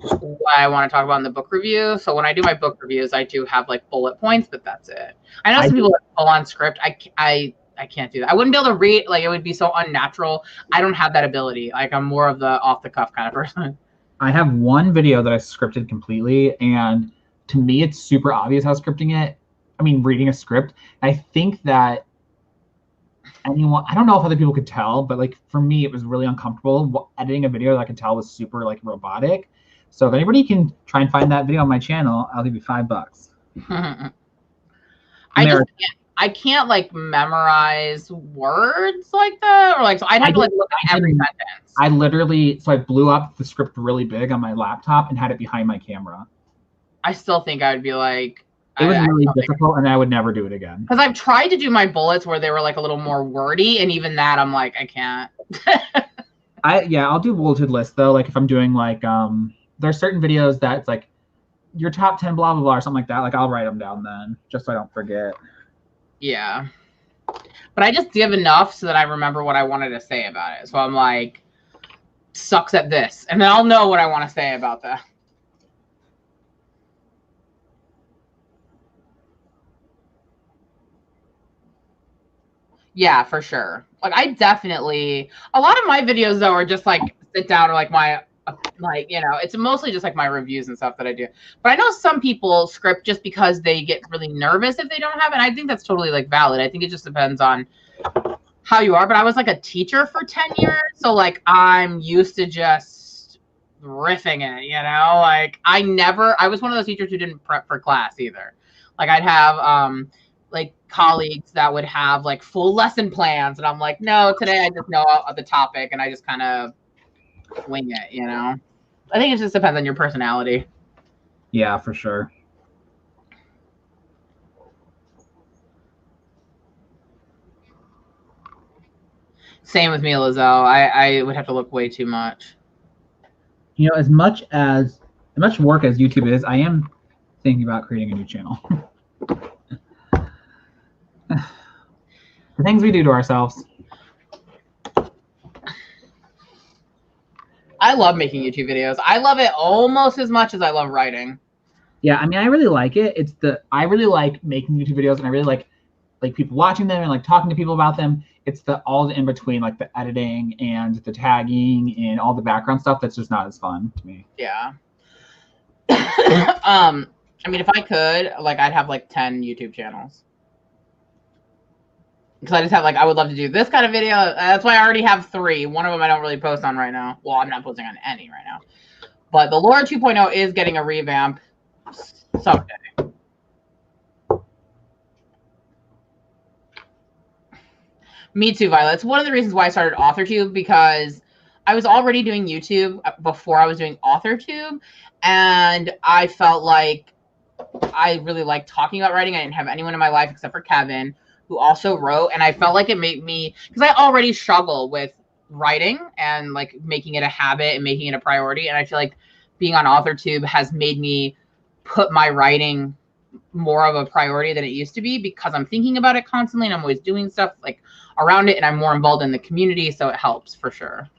what I want to talk about in the book review. So when I do my book reviews, I do have like bullet points, but that's it. I know some people that pull on script. I can't do that. I wouldn't be able to read, like it would be so unnatural. I don't have that ability. Like I'm more of the off the cuff kind of person. I have one video that I scripted completely, and to me, it's super obvious how scripting it. I mean, reading a script. I think that anyone, I don't know if other people could tell, but like for me, it was really uncomfortable editing a video that I could tell was super like robotic. So if anybody can try and find that video on my channel, I'll give you $5. I can't like memorize words like that, or like, so I'd have to like look at every sentence. I literally, so I blew up the script really big on my laptop and had it behind my camera. I still think I would be like, it was really difficult, and I would never do it again. Because I've tried to do my bullets where they were like a little more wordy, and even that I'm like, I can't. I'll do bulleted lists though. Like if I'm doing like there's certain videos that it's like your top 10 blah blah blah or something like that. Like I'll write them down then, just so I don't forget. Yeah. But I just give enough so that I remember what I wanted to say about it. So I'm like, sucks at this. And then I'll know what I want to say about that. Yeah, for sure. Like I definitely, a lot of my videos though are just like sit down or like my, like, you know, it's mostly just like my reviews and stuff that I do. But I know some people script just because they get really nervous if they don't have it. And I think that's totally like valid. I think it just depends on how you are. But I was like a teacher for 10 years. So like I'm used to just riffing it, you know, like I was one of those teachers who didn't prep for class either. Like I'd have like colleagues that would have like full lesson plans. And I'm like, no, today I just know the topic and I just kind of wing it, you know. I think it just depends on your personality. Yeah, for sure. Same with me, Lizelle. I would have to look way too much. You know, as much work as YouTube is, I am thinking about creating a new channel. The things we do to ourselves. I love making YouTube videos. I love it almost as much as I love writing. Yeah, I mean, I really like it. I really like making YouTube videos, and I really like people watching them and like talking to people about them. It's all the in between, like the editing and the tagging and all the background stuff that's just not as fun to me. Yeah. I mean, if I could, like, I'd have like 10 YouTube channels. Because I just have like, I would love to do this kind of video. That's why I already have 3. One of them I don't really post on right now. Well, I'm not posting on any right now. But the Lore 2.0 is getting a revamp someday. Me too, Violet. It's one of the reasons why I started Authortube, because I was already doing YouTube before I was doing Authortube. And I felt like I really liked talking about writing. I didn't have anyone in my life except for Kevin, who also wrote, and I felt like it made me, because I already struggle with writing and like making it a habit and making it a priority, and I feel like being on Authortube has made me put my writing more of a priority than it used to be, because I'm thinking about it constantly and I'm always doing stuff like around it, and I'm more involved in the community, so it helps for sure.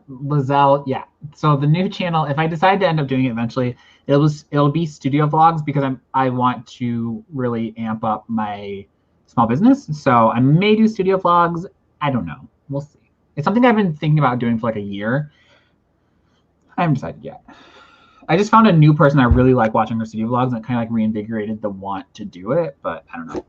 Lizelle, yeah. So the new channel, if I decide to end up doing it eventually, it'll be studio vlogs, because I want to really amp up my small business. So I may do studio vlogs. I don't know. We'll see. It's something I've been thinking about doing for like a year. I haven't decided yet. I just found a new person I really like watching her studio vlogs, and it kind of like reinvigorated the want to do it, but I don't know.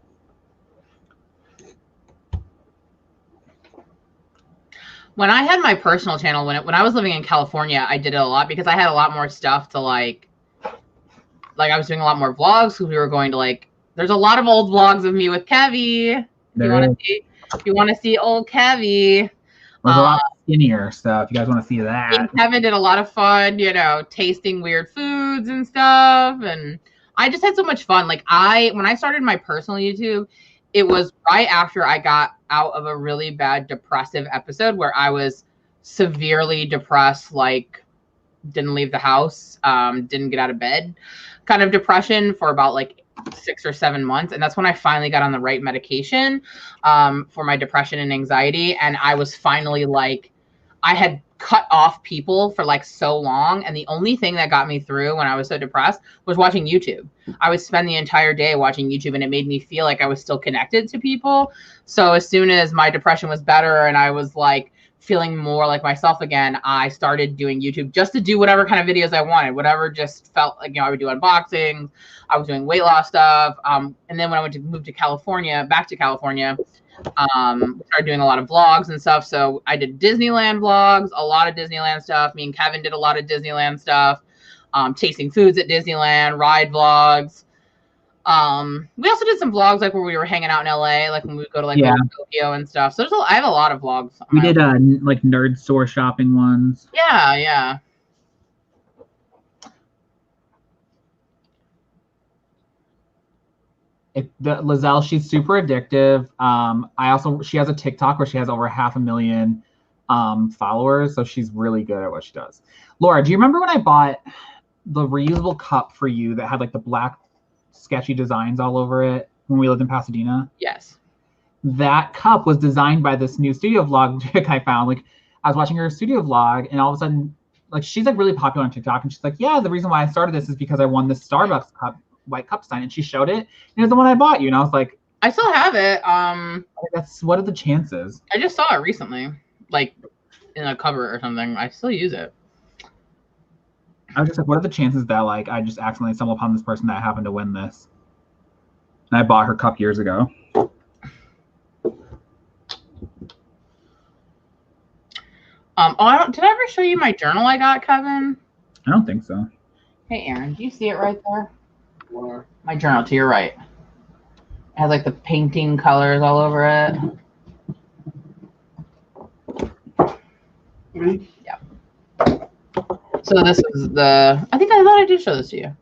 when I had my personal channel, when I was living in California, I did it a lot because I had a lot more stuff to like I was doing a lot more vlogs because we were going to like, there's a lot of old vlogs of me with Kevy. If you want to see old Kevy. There's a lot skinnier stuff. You guys want to see that? Kevin did a lot of fun, tasting weird foods and stuff. And I just had so much fun. Like when I started my personal YouTube, it was right after I got out of a really bad depressive episode where I was severely depressed, like didn't leave the house, didn't get out of bed kind of depression for about like 6 or 7 months. And that's when I finally got on the right medication for my depression and anxiety. And I was finally like, I had cut off people for like so long. And the only thing that got me through when I was so depressed was watching YouTube. I would spend the entire day watching YouTube and it made me feel like I was still connected to people. So as soon as my depression was better and I was like feeling more like myself again, I started doing YouTube just to do whatever kind of videos I wanted, whatever just felt like, I would do unboxings, I was doing weight loss stuff. And then when I went to move to California, back to California, started doing a lot of vlogs and stuff. So I did Disneyland vlogs, a lot of Disneyland stuff. Me and Kevin did a lot of Disneyland stuff, tasting foods at Disneyland, ride vlogs. We also did some vlogs like where we were hanging out in LA, like when we would go to like Tokyo and stuff. So I have a lot of vlogs. We did like nerd store shopping ones. Yeah. Lizelle, she's super addictive. She has a TikTok where she has over 500,000 followers, so she's really good at what she does. Laura, do you remember when I bought the reusable cup for you that had like the black sketchy designs all over it when we lived in Pasadena? Yes. That cup was designed by this new studio vlog chick I found. Like, I was watching her studio vlog, and all of a sudden, like, she's like really popular on TikTok, and she's like, yeah, the reason why I started this is because I won this Starbucks cup, white cup sign, and she showed it, and it was the one I bought you, and I was like, I still have it. What are the chances? I just saw it recently, like in a cover or something. I still use it. I was just like, what are the chances that like I just accidentally stumbled upon this person that happened to win this? And I bought her cup years ago. Did I ever show you my journal I got, Kevin? I don't think so. Hey, Aaron, do you see it right there? Where? My journal to your right. It has like the painting colors all over it. Mm-hmm. Yeah. So this is I thought I did show this to you.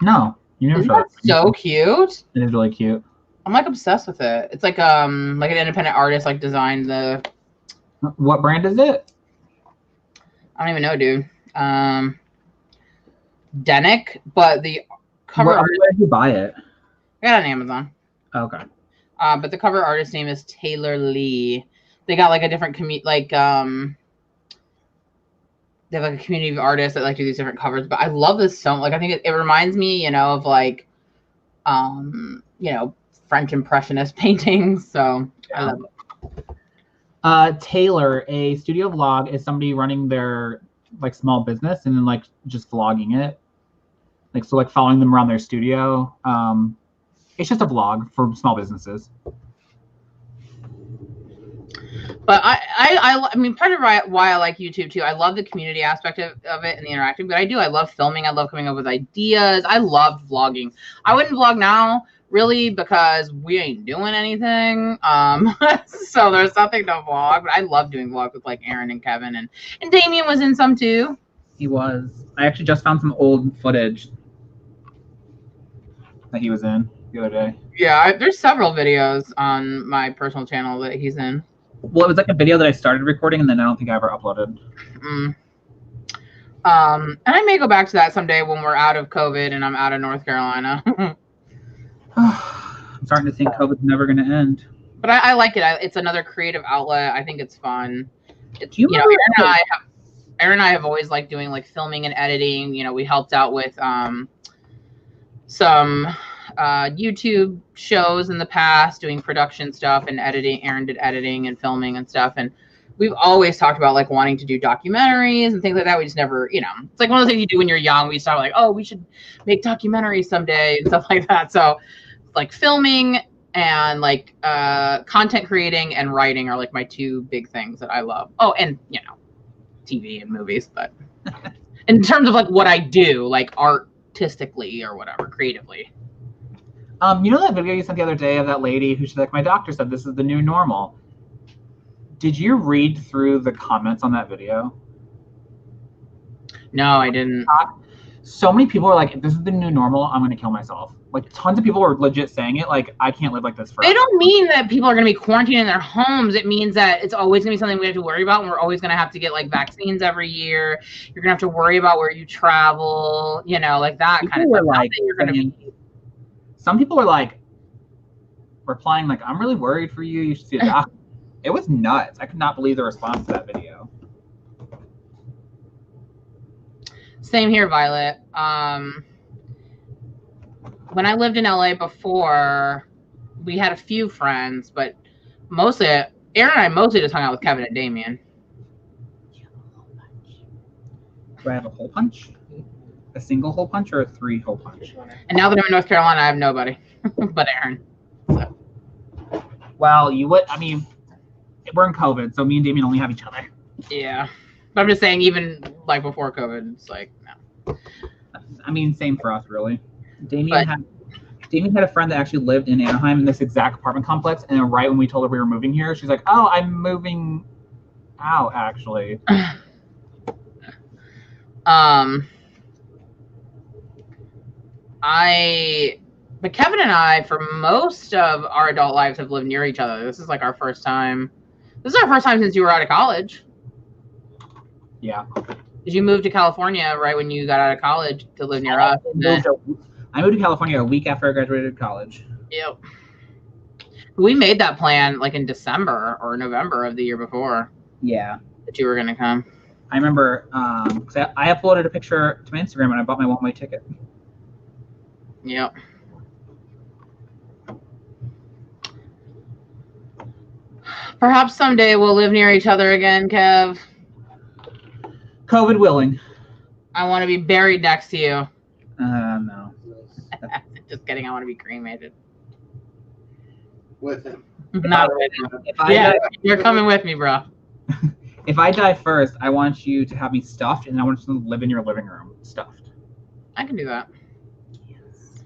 No, you never showed it. So cute. It is really cute. I'm like obsessed with it. It's like an independent artist like designed the. What brand is it? I don't even know, dude. Denick, but the cover. Where did you buy it? I got it on Amazon. Okay. But the cover artist name is Taylor Lee. They got like a different they have like a community of artists that like do these different covers. But I love this so much. Like I think it reminds me, of like, French Impressionist paintings. So yeah. I love it. Taylor, a studio vlog is somebody running their like small business and then like just vlogging it. Like, so like following them around their studio. It's just a vlog for small businesses. But I mean, part of why I like YouTube too, I love the community aspect of it and the interacting, but I love filming. I love coming up with ideas. I love vlogging. I wouldn't vlog now really because we ain't doing anything. So there's nothing to vlog, but I love doing vlogs with like Aaron and Kevin and Damien was in some too. He was. I actually just found some old footage that he was in the other day. Yeah, there's several videos on my personal channel that he's in. Well, it was like a video that I started recording and then I don't think I ever uploaded. And I may go back to that someday when we're out of COVID and I'm out of North Carolina. I'm starting to think COVID's never going to end. But I like it. It's another creative outlet. I think it's fun. Aaron and I have always liked doing like filming and editing. We helped out with some YouTube shows in the past, doing production stuff and editing. Aaron did editing and filming and stuff. And we've always talked about like wanting to do documentaries and things like that. We just never, it's like one of the things you do when you're young. We start like, oh, we should make documentaries someday and stuff like that. So like filming and like content creating and writing are like my two big things that I love. Oh, and you know, TV and movies, but in terms of like what I do, like artistically or whatever, creatively. You know that video you sent the other day of that lady who she's like, my doctor said this is the new normal. Did you read through the comments on that video? No, I didn't. So many people are like, if this is the new normal, I'm going to kill myself. Like, tons of people are legit saying it. Like, I can't live like this forever. They don't mean that people are going to be quarantined in their homes. It means that it's always going to be something we have to worry about, and we're always going to have to get, like, vaccines every year. You're going to have to worry about where you travel, you know, like that kind of stuff. Like, you're going to be... Some people are, like, replying, like, I'm really worried for you. You should see a doctor. It was nuts. I could not believe the response to that video. Same here, Violet. When I lived in LA before, we had a few friends, but mostly, Aaron and I mostly just hung out with Kevin and Damien. Do I have a hole punch? A single hole punch or a 3 hole punch? And now that I'm in North Carolina, I have nobody but Aaron. So. Well, you would, I mean, we're in COVID, so me and Damien only have each other. Yeah. But I'm just saying, even like before COVID, it's like, no. I mean, same for us, really. Damien had a friend that actually lived in Anaheim in this exact apartment complex, and then right when we told her we were moving here, she's like, oh, I'm moving out, actually. But Kevin and I, for most of our adult lives, have lived near each other. This is like our first time. This is our first time since you were out of college. Yeah. Did you move to California right when you got out of college to live near us? I moved to California a week after I graduated college. Yep. We made that plan like in December or November of the year before. Yeah. That you were going to come. I remember because I uploaded a picture to my Instagram and I bought my one-way ticket. Yep. Perhaps someday we'll live near each other again, Kev. COVID willing. I want to be buried next to you. No. Just kidding. I want to be cremated. With him. Not with him. You're coming with me, bro. If I die first, I want you to have me stuffed, and I want you to live in your living room stuffed. I can do that. Yes.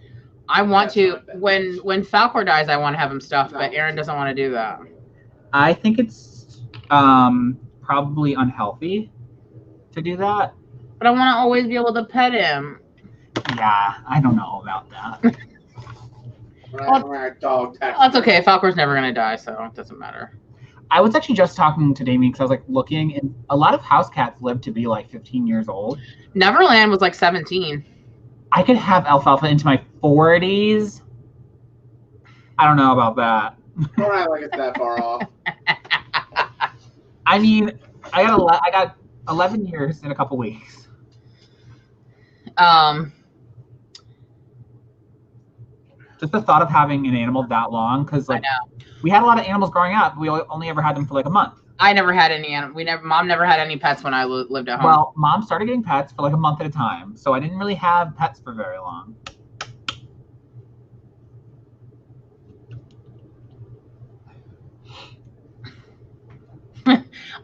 I want to. When Falcor dies, I want to have him stuffed, but Aaron doesn't want to do that. I think it's probably unhealthy to do that. But I want to always be able to pet him. Yeah, I don't know about that. That's okay. Falcor's never going to die, so it doesn't matter. I was actually just talking to Damien because I was like looking, and a lot of house cats live to be like 15 years old. Neverland was like 17. I could have Alfalfa into my 40s. I don't know about that. Don't act like it's that far off. I mean, I got 11 years in a couple weeks. Just the thought of having an animal that long, because like we had a lot of animals growing up. We only ever had them for like a month. I never had any animal. Mom never had any pets when I lived at home. Well, Mom started getting pets for like a month at a time, so I didn't really have pets for very long.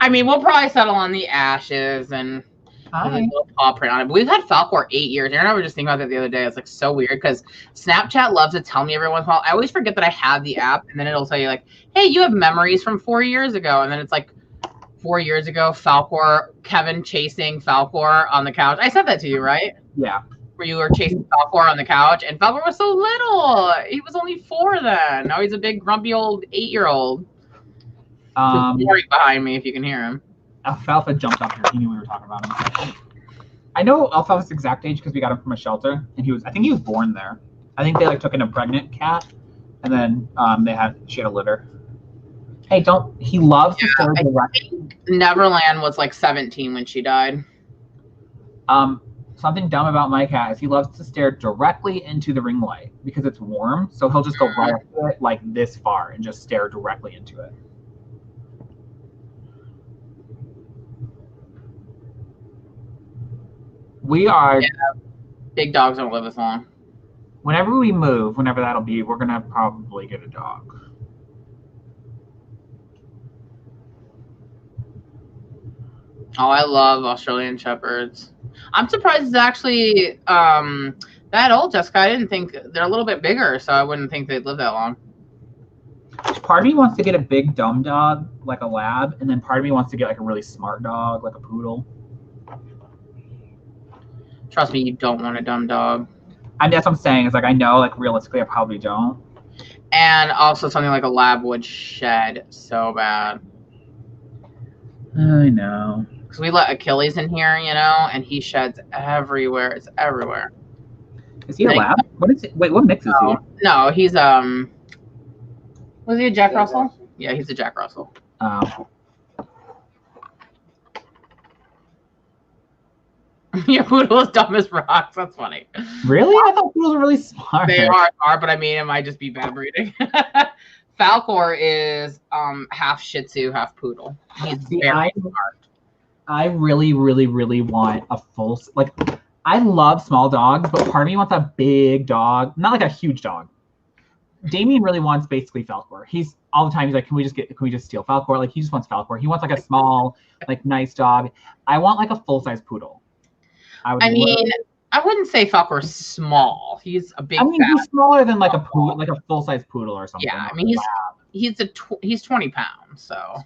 I mean, we'll probably settle on the ashes and a little paw print on it. But we've had Falcor 8 years. Aaron and I were just thinking about that the other day. It's like so weird because Snapchat loves to tell me every once in a while. I always forget that I have the app, and then it'll tell you like, "Hey, you have memories from 4 years ago," and then it's like 4 years ago, Falcor, Kevin chasing Falcor on the couch. I said that to you, right? Yeah. Where you were chasing Falcor on the couch, and Falcor was so little. He was only 4 then. Now he's a big grumpy old 8-year-old. He's behind me if you can hear him. Alfalfa jumped up here. He knew we were talking about him. I know Alfalfa's exact age because we got him from a shelter, and I think he was born there. I think they like took in a pregnant cat, and then she had a litter. Hey, he loves to stare directly. Neverland was like 17 when she died. Something dumb about my cat is he loves to stare directly into the ring light because it's warm, so he'll just go right up to it like this far and just stare directly into it. Big dogs don't live as long. Whenever we move, whenever that'll be, we're gonna probably get a dog. Oh, I love Australian Shepherds. I'm surprised it's actually that old, Jessica. I didn't think they're a little bit bigger, so I wouldn't think they'd live that long. Part of me wants to get a big dumb dog, like a lab, and then part of me wants to get like a really smart dog, like a poodle. Trust me, you don't want a dumb dog. I mean, that's what I'm saying. Is like I know, like realistically, I probably don't. And also something like a lab would shed so bad. I know. Because we let Achilles in here, you know, and he sheds everywhere. It's everywhere. Is he a lab? What is it? Wait, what mix is he? No, he's was he a Jack Russell? Yeah, he's a Jack Russell. Oh. Your poodle is dumb as rocks. That's funny. Really? I thought poodles were really smart. They are, but I mean, it might just be bad breeding. Falcor is half Shih Tzu, half poodle. He's very smart. I really, really, really want a full, like, I love small dogs, but part of me wants a big dog, not like a huge dog. Damien really wants basically Falcor. He's all the time. He's like, can we just steal Falcor? Like, he just wants Falcor. He wants like a small, like nice dog. I want like a full size poodle. I mean, I wouldn't say Falcor's small. He's a big. I mean, he's smaller than like a poodle, like a full size poodle or something. Yeah, I mean, he's 20 pounds, so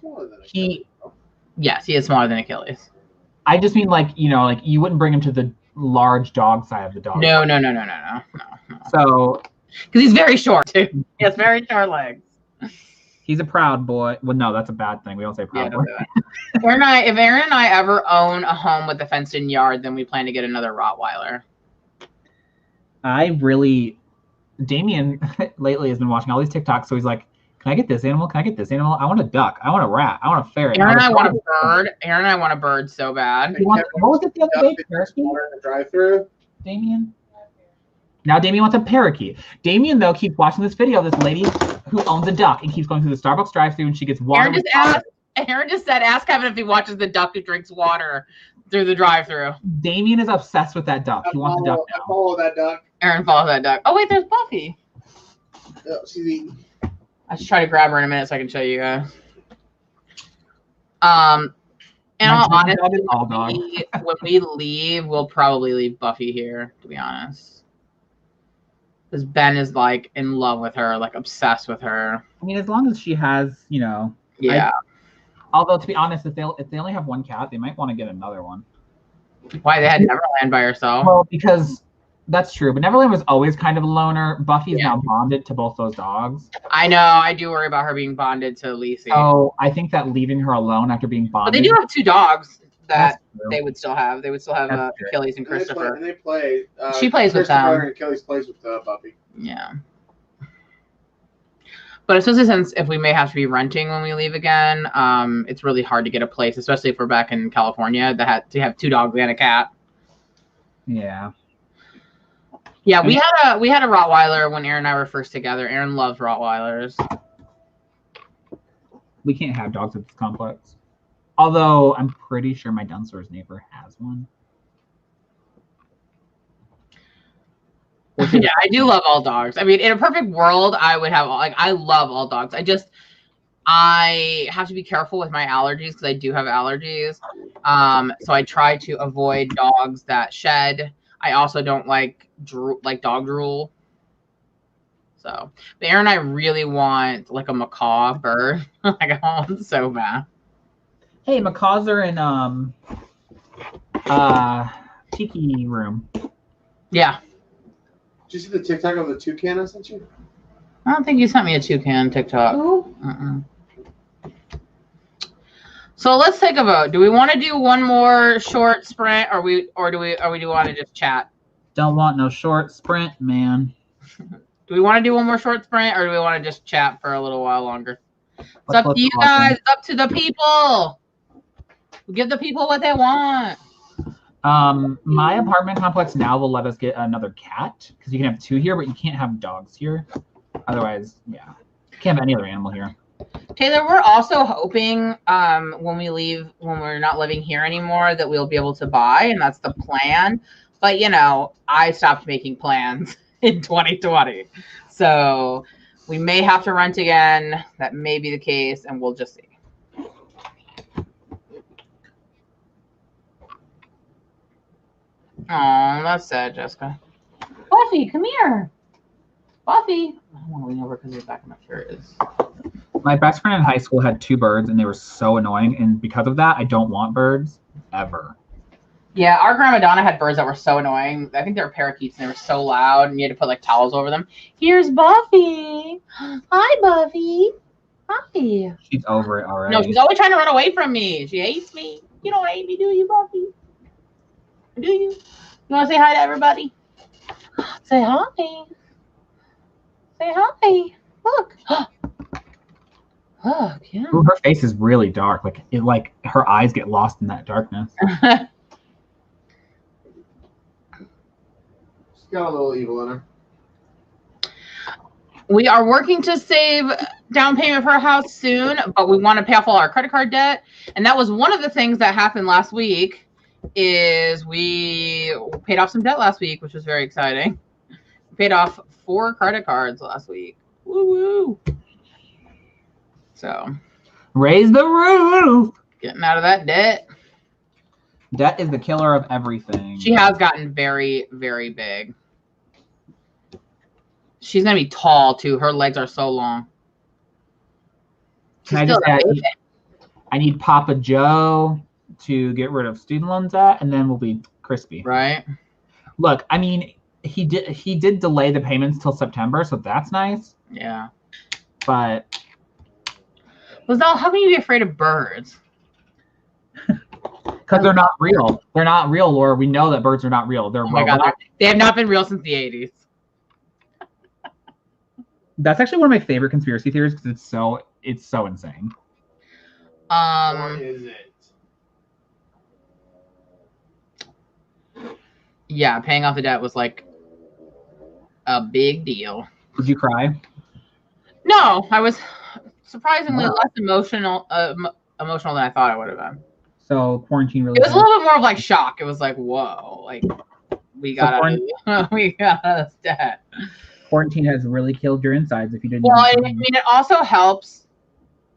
yes, he is smaller than Achilles. I just mean like, you know, like you wouldn't bring him to the large dog side of the dog. No. So, because he's very short too. He has very short legs. He's a proud boy. Well, no, that's a bad thing. We don't say proud boy. If Aaron and I ever own a home with a fenced-in yard, then we plan to get another Rottweiler. Damien lately has been watching all these TikToks, so he's like, can I get this animal? Can I get this animal? I want a duck. I want a rat. I want a ferret. Aaron and I want a bird. Aaron and I want a bird so bad. What was it the other day? Parakeet? Drive-through. Damien? Now Damien wants a parakeet. Damien, though, keeps watching this video of this lady who owns a duck and keeps going through the Starbucks drive-thru and she gets water. Aaron just said, ask Kevin if he watches the duck who drinks water through the drive-thru. Damien is obsessed with that duck. He wants a duck now. I follow that duck. Aaron follows that duck. Oh, wait, there's Buffy. Oh, she's eating. I should try to grab her in a minute so I can show you guys. In all honesty, when we leave, we'll probably leave Buffy here, to be honest. Because Ben is like in love with her, like obsessed with her. I mean, as long as she has, you know. Yeah. Although to be honest, if they only have one cat, they might want to get another one. Why they had Neverland by herself? Well, because that's true. But Neverland was always kind of a loner. Buffy is now bonded to both those dogs. I know. I do worry about her being bonded to Lacey. Oh, I think that leaving her alone after being bonded. But they do have two dogs that they would still have. They would still have Achilles and Christopher. And they play. She plays with them. And Achilles plays with Buffy. Yeah. But especially since if we may have to be renting when we leave again, it's really hard to get a place, especially if we're back in California, to have two dogs and a cat. Yeah. Yeah, we had a Rottweiler when Aaron and I were first together. Aaron loves Rottweilers. We can't have dogs at this complex. Although I'm pretty sure my downstairs neighbor has one. Yeah, I do love all dogs. I mean, in a perfect world, I would have I love all dogs. I have to be careful with my allergies because I do have allergies. So I try to avoid dogs that shed. I also don't like dog drool. So, but Aaron and I really want like a macaw bird. Like I want so bad. Hey, macaws are in Tiki room. Yeah. Did you see the TikTok of the toucan I sent you? I don't think you sent me a toucan TikTok. No. So let's take a vote. Do we want to do one more short sprint, or do we want to just chat? Don't want no short sprint, man. Do we want to do one more short sprint, or do we want to just chat for a little while longer? It's up to you guys. It's up to the people. Give the people what they want. My apartment complex now will let us get another cat because you can have two here, but you can't have dogs here. Otherwise, yeah, you can't have any other animal here. Taylor, we're also hoping when we leave, when we're not living here anymore, that we'll be able to buy, and that's the plan. But you know, I stopped making plans in 2020. So we may have to rent again. That may be the case, and we'll just see. Oh, that's sad, Jessica. Buffy, come here. Buffy. I don't want to lean over because your back of my shirt is. My best friend in high school had 2 birds, and they were so annoying. And because of that, I don't want birds ever. Yeah, our grandma Donna had birds that were so annoying. I think they were parakeets, and they were so loud, and you had to put like towels over them. Here's Buffy. Hi, Buffy. Hi. She's over it already. No, she's always trying to run away from me. She hates me. You don't hate me, do you, Buffy? Do you? You want to say hi to everybody? Say hi. Say hi. Look. Look, yeah. Ooh, her face is really dark. Like her eyes get lost in that darkness. She's got a little evil in her. We are working to save down payment for a house soon, but we want to pay off all our credit card debt. And that was one of the things that happened last week. Is we paid off some debt last week, which was very exciting. We paid off 4 credit cards last week. Woo woo! So Raise the roof. getting out of that debt. Debt is the killer of everything. She has gotten very, very big. She's gonna be tall too. Her legs are so long. Can I just say I need Papa Joe to get rid of student loan debt, and then we'll be crispy. Right. Look, I mean, he did delay the payments till September, so that's nice. Yeah. But Lizelle, how can you be afraid of birds? because they're not real. They're not real, Laura. We know that birds are not real. They're Oh my God, they have not been real since the 80s. That's actually one of my favorite conspiracy theories because it's so insane. Or is it? Yeah, paying off the debt was like a big deal. Did you cry? No, I was surprisingly less emotional than I thought I would have been. So quarantine really. It was a little bit more of like shock. It was like, whoa, like we got out of this debt. Quarantine has really killed your insides if you didn't. Well, I mean, it also helps.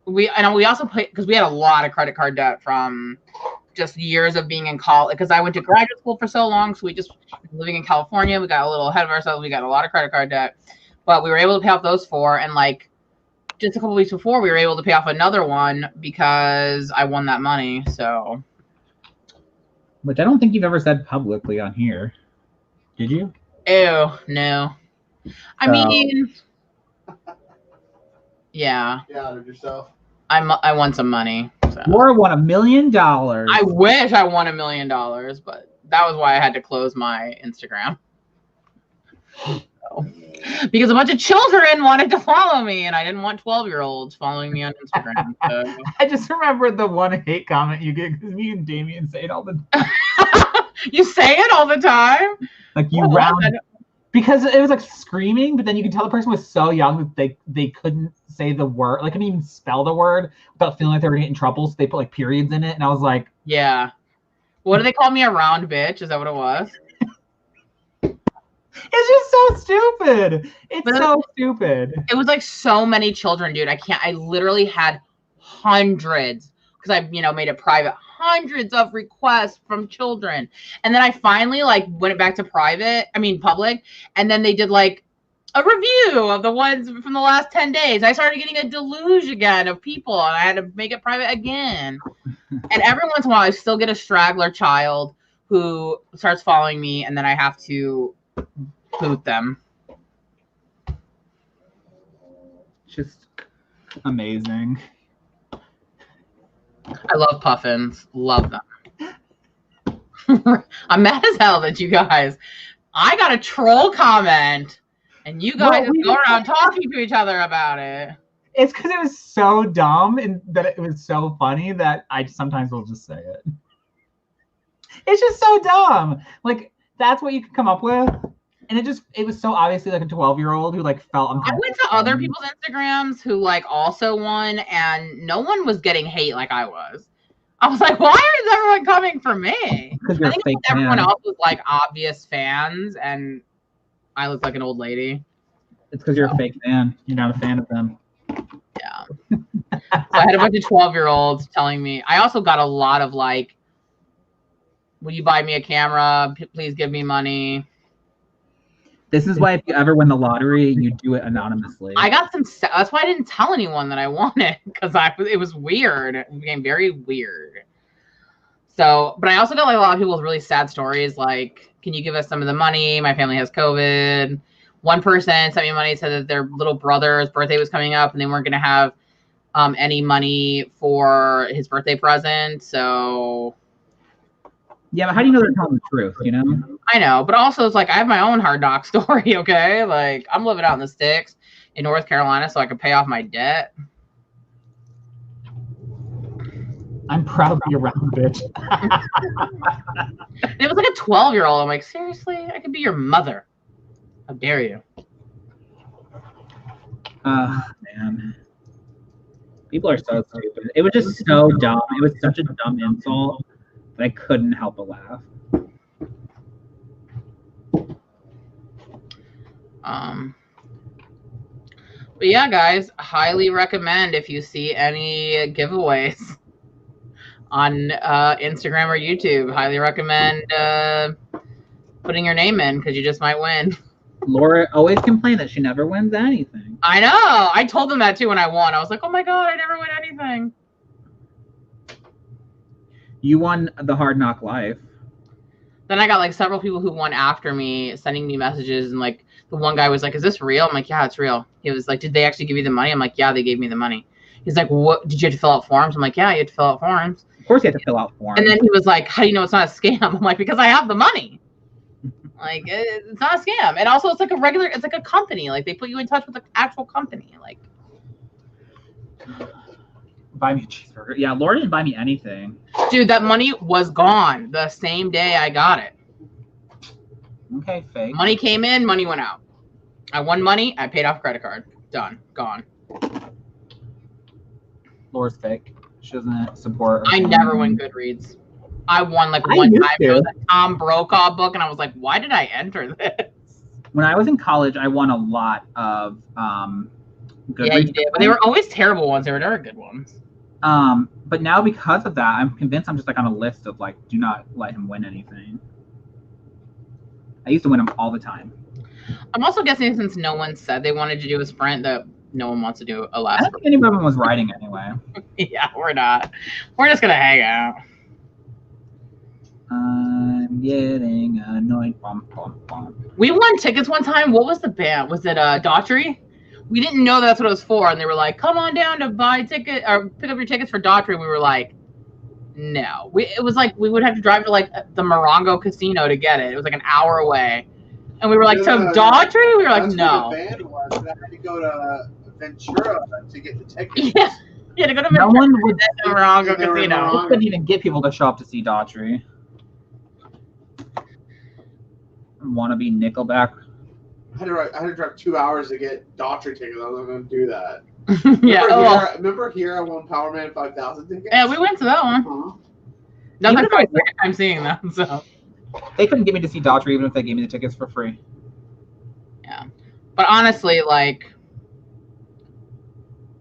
We also pay because we had a lot of credit card debt from just years of being in college. Because I went to graduate school for so long, so we just living in California. We got a little ahead of ourselves. We got a lot of credit card debt, but we were able to pay off those 4. And like just a couple weeks before, we were able to pay off another one because I won that money. So, which I don't think you've ever said publicly on here. Did you? Ew, no. I mean, yeah. Get out of yourself. I won some money. So. Laura won $1 million. I wish I won $1 million, but that was why I had to close my Instagram. So, because a bunch of children wanted to follow me, and I didn't want 12-year-olds following me on Instagram. So. I just remember the one hate comment you get because me and Damien say it all the time. You say it all the time? Like you round. Because it was like screaming, but then you could tell the person was so young that they couldn't say the word, like couldn't even spell the word without feeling like they were gonna get in trouble. So they put like periods in it, and I was like, yeah. What do they call me? A round bitch? Is that what it was? It's just so stupid. It's so stupid. It was like so many children, dude. I literally had hundreds because I, made it private. Hundreds of requests from children, and then I finally like went back to public, and then they did like a review of the ones from the last 10 days. I started getting a deluge again of people, and I had to make it private again. And every once in a while, I still get a straggler child who starts following me, and then I have to boot them. Just amazing. I love puffins. Love them. I'm mad as hell that you guys. I got a troll comment, and you guys go around talking to each other about it. It's because it was so dumb and that it was so funny that I sometimes will just say it. It's just so dumb. Like that's what you could come up with. And it was so obviously like a 12-year-old who like felt uncomfortable. I went to other people's Instagrams who like also won, and no one was getting hate like I was. I was like, why is everyone coming for me? Because you're I think fake everyone fan. else was like obvious fans, and I look like an old lady. It's because you're a fake fan. You're not a fan of them. Yeah. So I had a bunch of 12-year-olds telling me. I also got a lot of like, will you buy me a camera? Please give me money. This is why if you ever win the lottery, you do it anonymously. I got some. That's why I didn't tell anyone that I won it, because it was weird. It became very weird. So, but I also got like a lot of people with really sad stories. Like, can you give us some of the money? My family has COVID. One person sent me money, said that their little brother's birthday was coming up and they weren't going to have any money for his birthday present. So, yeah, but how do you know they're telling the truth? You know. I know, but also it's like I have my own hard knock story. Okay, like I'm living out in the sticks in North Carolina, so I can pay off my debt. I'm proud to be around, bitch. It was like a 12-year-old. I'm like, seriously, I could be your mother. How dare you? Man. People are so stupid. It was just so dumb. It was such a dumb insult that I couldn't help but laugh. But yeah, guys, highly recommend if you see any giveaways on Instagram or YouTube. Highly recommend putting your name in because you just might win. Laura always complained that she never wins anything. I know. I told them that too when I won. I was like, oh my God, I never win anything. You won the Hard Knock Life. Then I got like several people who won after me sending me messages, and like the one guy was like, is this real? I'm like, yeah, it's real. He was like, did they actually give you the money? I'm like, yeah, they gave me the money. He's like, what, did you have to fill out forms? I'm like, yeah, you had to fill out forms. Of course you have to fill out forms. And then he was like, how do you know it's not a scam? I'm like, because I have the money. Like, it's not a scam. And also it's like it's like a company. Like they put you in touch with the actual company. Like, buy me a cheeseburger. Yeah, Laura didn't buy me anything. Dude, that money was gone the same day I got it. Okay, fake. Money came in, money went out. I won money, I paid off credit card. Done. Gone. Laura's fake. She doesn't support. I never win Goodreads. I won like one time. It was a Tom Brokaw book, and I was like, why did I enter this? When I was in college, I won a lot of Goodreads. Yeah, you did. But they were always terrible ones. They were never good ones. But now because of that, I'm convinced I'm just like on a list of like, do not let him win anything. I used to win them all the time. I'm also guessing since no one said they wanted to do a sprint that no one wants to do a last. I don't think anybody was writing anyway. Yeah, we're not. We're just gonna hang out. I'm getting annoyed. We won tickets one time. What was the band? Was it Daughtry? We didn't know that's what it was for, and they were like, "Come on down to buy ticket or pick up your tickets for Daughtry." We were like, "No." It was like we would have to drive to like the Morongo Casino to get it. It was like an hour away, and we were like, "So Daughtry?" We were like, "No." That's what the band was. I had to go to Ventura to get the tickets. Yeah, yeah, to go to No Ventura one would to the Morongo Casino. I couldn't even get people to show up to see Daughtry. Wannabe Nickelback. I had to drive 2 hours to get Daughtry tickets. I was going to do that. Yeah. Remember here I won Power Man 5000 tickets? Yeah, we went to that one. Uh-huh. That's my second time seeing them. So They couldn't get me to see Daughtry even if they gave me the tickets for free. yeah, but honestly, like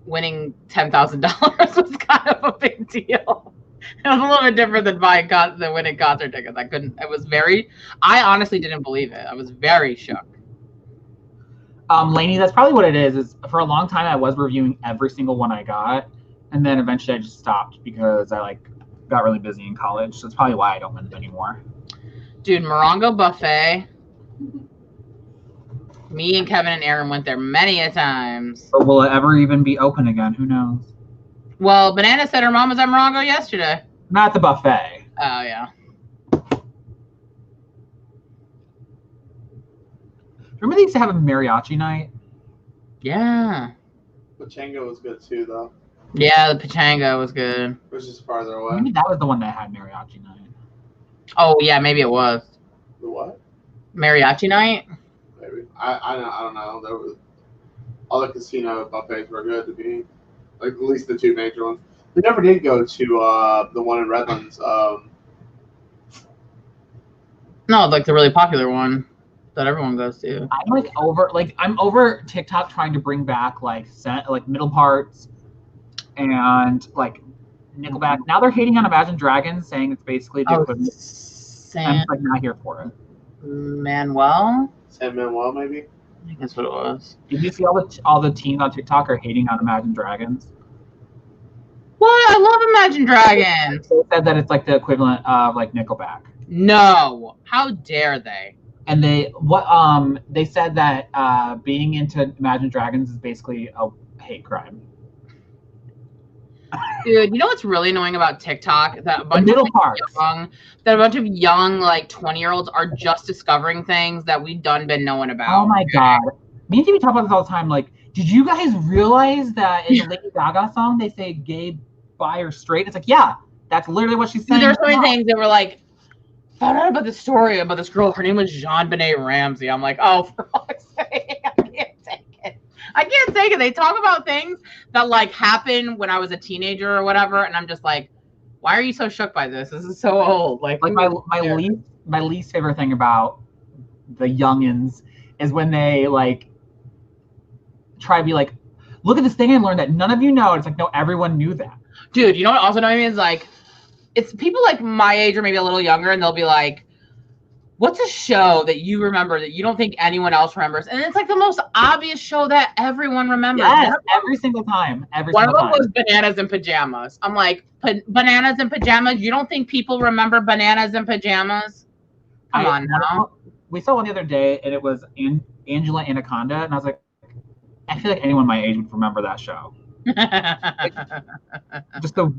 winning $10,000 was kind of a big deal. It was a little bit different than winning concert tickets. I honestly didn't believe it. I was very shook. Lainey, that's probably what it is for a long time I was reviewing every single one I got, and then eventually I just stopped because I got really busy in college. So that's probably why I don't win them anymore. Dude, Morongo Buffet. Me and Kevin and Aaron went there many a times. But will it ever even be open again? Who knows? Well, Banana said her mom was at Morongo yesterday. Not the buffet. Oh, yeah. Remember they used to have a mariachi night? Yeah. Pachanga was good too, though. Yeah, the Pachanga was good. It was just farther away. Maybe that was the one that had mariachi night. Oh, yeah, maybe it was. The what? Mariachi night? Maybe. I don't know. There was, all the casino buffets were good to me. Like, at least the two major ones. We never did go to the one in Redlands. No, like the really popular one. that everyone goes to. I'm over TikTok trying to bring back like middle parts and like Nickelback. Now they're hating on Imagine Dragons, saying it's basically the equivalent. I'm just like not here for it. Manuel? San Manuel, maybe? I think that's what it was. Did you see all the teens on TikTok are hating on Imagine Dragons? What? I love Imagine Dragons. They said that it's like the equivalent of like Nickelback. No. How dare they? And they said that being into Imagine Dragons is basically a hate crime. Dude, you know what's really annoying about TikTok? That a bunch of young like 20-year-olds are just discovering things that we've been knowing about. Oh my god. Me and TV talk about this all the time. Like, did you guys realize that in the Lady Gaga song they say gay, bi, or straight? It's like, yeah, that's literally what she's saying. There's so many things that were like, found out about the story about this girl. Her name was Jean-Benet Ramsey. I'm like, oh, for fuck's sake, I can't take it. They talk about things that like happened when I was a teenager or whatever, and I'm just like, why are you so shook by this? This is so old. Like my least favorite thing about the youngins is when they like try to be like, look at this thing I learned that none of you know. It's like, no, everyone knew that. Dude, you know what also annoys me is like, it's people like my age or maybe a little younger, and they'll be like, what's a show that you remember that you don't think anyone else remembers? And it's like the most obvious show that everyone remembers. Yes, every single time. One of them was Bananas in Pajamas. I'm like, Bananas in Pajamas? You don't think people remember Bananas in Pajamas? Come on now. We saw one the other day, and it was Angela Anaconda, and I was like, I feel like anyone my age would remember that show. Just the...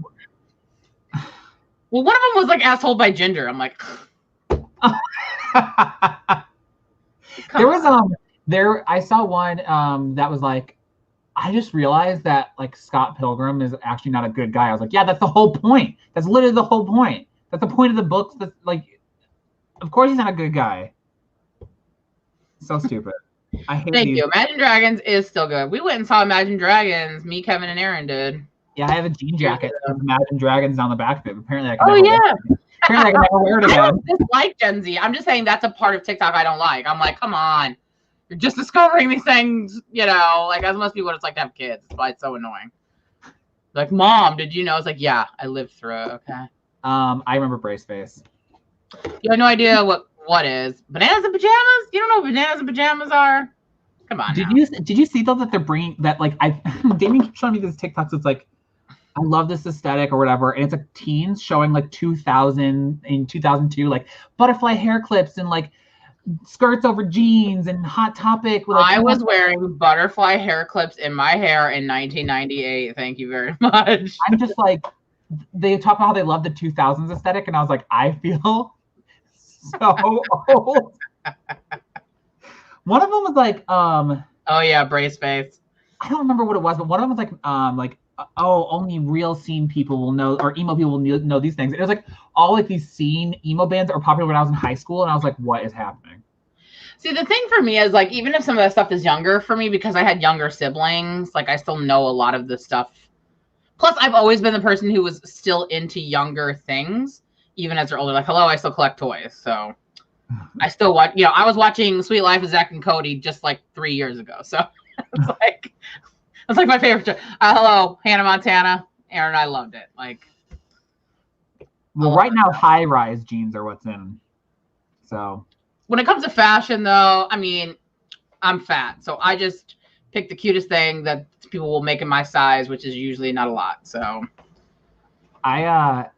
Well, one of them was like Asshole by Ginger. I'm like... I saw one that was like, I just realized that like Scott Pilgrim is actually not a good guy. I was like, yeah, that's the whole point. That's literally the whole point. That's the point of the books. That's like, of course he's not a good guy. So stupid. I hate Thank you. Imagine Dragons is still good. We went and saw Imagine Dragons. Me, Kevin, and Aaron did. Yeah, I have a jean jacket with Imagine Dragons on the back of it. Apparently I can never wear it again. I don't dislike Gen Z. I'm just saying that's a part of TikTok I don't like. I'm like, come on. You're just discovering these things, you know, like that must be what it's like to have kids. That's why it's so annoying. Like, Mom, did you know? It's like, yeah, I lived through it. Okay. I remember Brace Face. You have no idea what is Bananas in Pajamas? You don't know what Bananas in Pajamas are? Come on. Did you see though that they're bringing that like Damien keeps showing me this TikToks. It's like, I love this aesthetic or whatever, and it's like teens showing like 2000 in 2002 like butterfly hair clips and like skirts over jeans and Hot Topic. With, like, I was wearing butterfly hair clips in my hair in 1998. Thank you very much. I'm just like, they talk about how they love the 2000s aesthetic, and I was like, I feel so old. One of them was like, oh yeah, Brace Face. I don't remember what it was, but one of them was like, oh, only real scene people will know, or emo people will know these things. And it was like all like these scene emo bands that were popular when I was in high school, and I was like, what is happening? See, the thing for me is like, even if some of that stuff is younger for me, because I had younger siblings, like I still know a lot of the stuff. Plus, I've always been the person who was still into younger things, even as they're older. Like, hello, I still collect toys, so I still watch. You know, I was watching Sweet Life of Zack and Cody just like 3 years ago, so it's like. It's like my favorite show. Hello, Hannah Montana. Aaron, I loved it. Like, well, right now, high-rise jeans are what's in. So, when it comes to fashion, though, I mean, I'm fat, so I just pick the cutest thing that people will make in my size, which is usually not a lot. So, I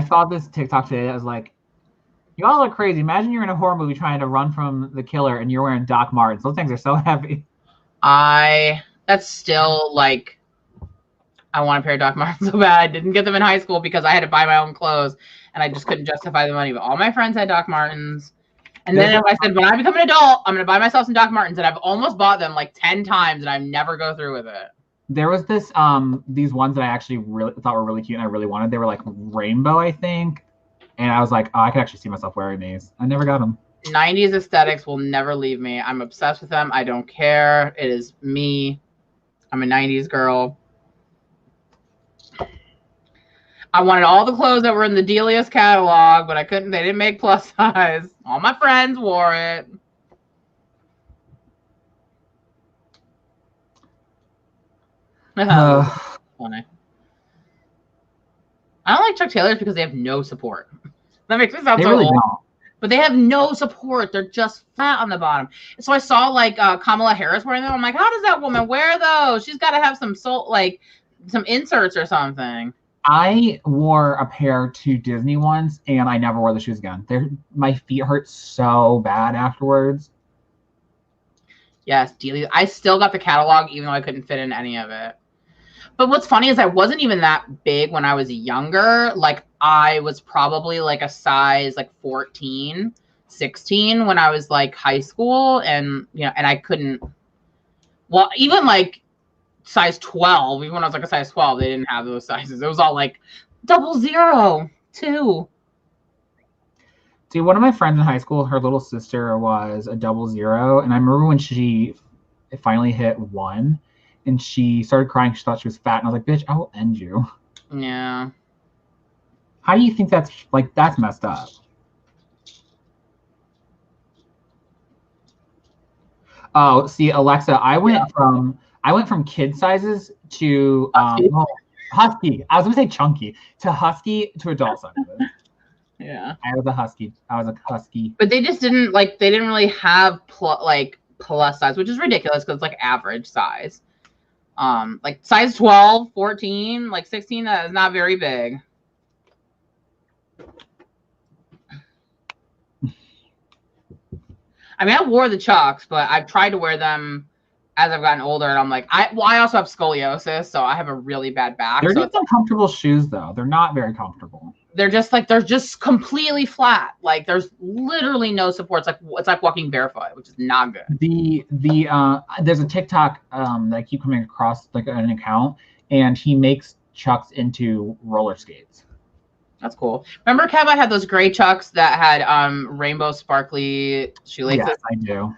saw this TikTok today that was like, you all look crazy. Imagine you're in a horror movie trying to run from the killer, and you're wearing Doc Martens. Those things are so heavy. That's still like, I want a pair of Doc Martens so bad. I didn't get them in high school because I had to buy my own clothes and I just couldn't justify the money. But all my friends had Doc Martens. And then I said, when I become an adult, I'm going to buy myself some Doc Martens. And I've almost bought them like 10 times and I never go through with it. There was this, these ones that I actually really thought were really cute and I really wanted. They were like rainbow, I think. And I was like, oh, I could actually see myself wearing these. I never got them. 90s aesthetics will never leave me. I'm obsessed with them. I don't care. It is me. I'm a 90s girl. I wanted all the clothes that were in the Delia's catalog, but I couldn't. They didn't make plus size. All my friends wore it. Funny. I don't like Chuck Taylors because they have no support. That makes me sound so really old. Don't. But they have no support. They're just flat on the bottom. So I saw like Kamala Harris wearing them. I'm like, how does that woman wear those? She's got to have some some inserts or something. I wore a pair to Disney once, and I never wore the shoes again. My feet hurt so bad afterwards. Yes, Dealey. I still got the catalog, even though I couldn't fit in any of it. But what's funny is I wasn't even that big when I was younger. Like, I was probably like a size like 14, 16 when I was like high school. And, and I couldn't, well, even like size 12, even when I was like a size 12, they didn't have those sizes. It was all like 00, 2. See, one of my friends in high school, her little sister was a 00. And I remember when she finally hit 1. And she started crying. She thought she was fat. And I was like, bitch, I will end you. Yeah. How do you think that's messed up? Oh, see, Alexa, I went from kid sizes to husky. I was gonna say chunky to husky to adult sizes. Yeah. I was a husky. But they just didn't they didn't really have plus size, which is ridiculous because it's like average size. Like size 12, 14, like 16, that is not very big. I mean, I wore the Chucks, but I've tried to wear them as I've gotten older, and I'm like, I also have scoliosis, so I have a really bad back. They're just uncomfortable shoes, though. They're not very comfortable. They're just completely flat. Like there's literally no support. It's like walking barefoot, which is not good. There's a TikTok that I keep coming across, like an account, and he makes Chucks into roller skates. That's cool. Remember, Kev, I had those gray Chucks that had rainbow sparkly shoelaces? Yes, I do.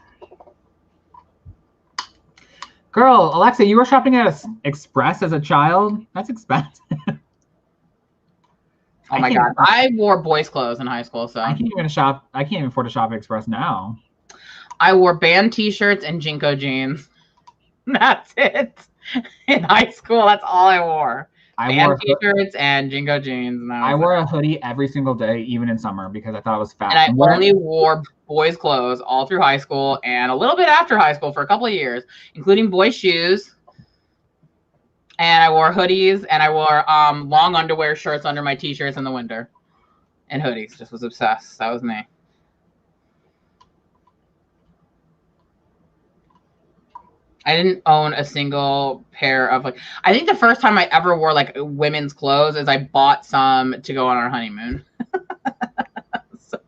Girl, Alexa, you were shopping at Express as a child? That's expensive. Oh my God. I wore boys' clothes in high school, so I can't even afford to shop at Express now. I wore band t-shirts and Jinko jeans. That's it. In high school, that's all I wore. Band t-shirts and Jinko jeans. I wore a hoodie every single day, even in summer, because I thought it was fat. And I only wore boys' clothes all through high school and a little bit after high school for a couple of years, including boys' shoes. And I wore hoodies, and I wore long underwear shirts under my t-shirts in the winter. And hoodies. Just was obsessed. That was me. I didn't own a single pair of I think the first time I ever wore women's clothes is I bought some to go on our honeymoon. So.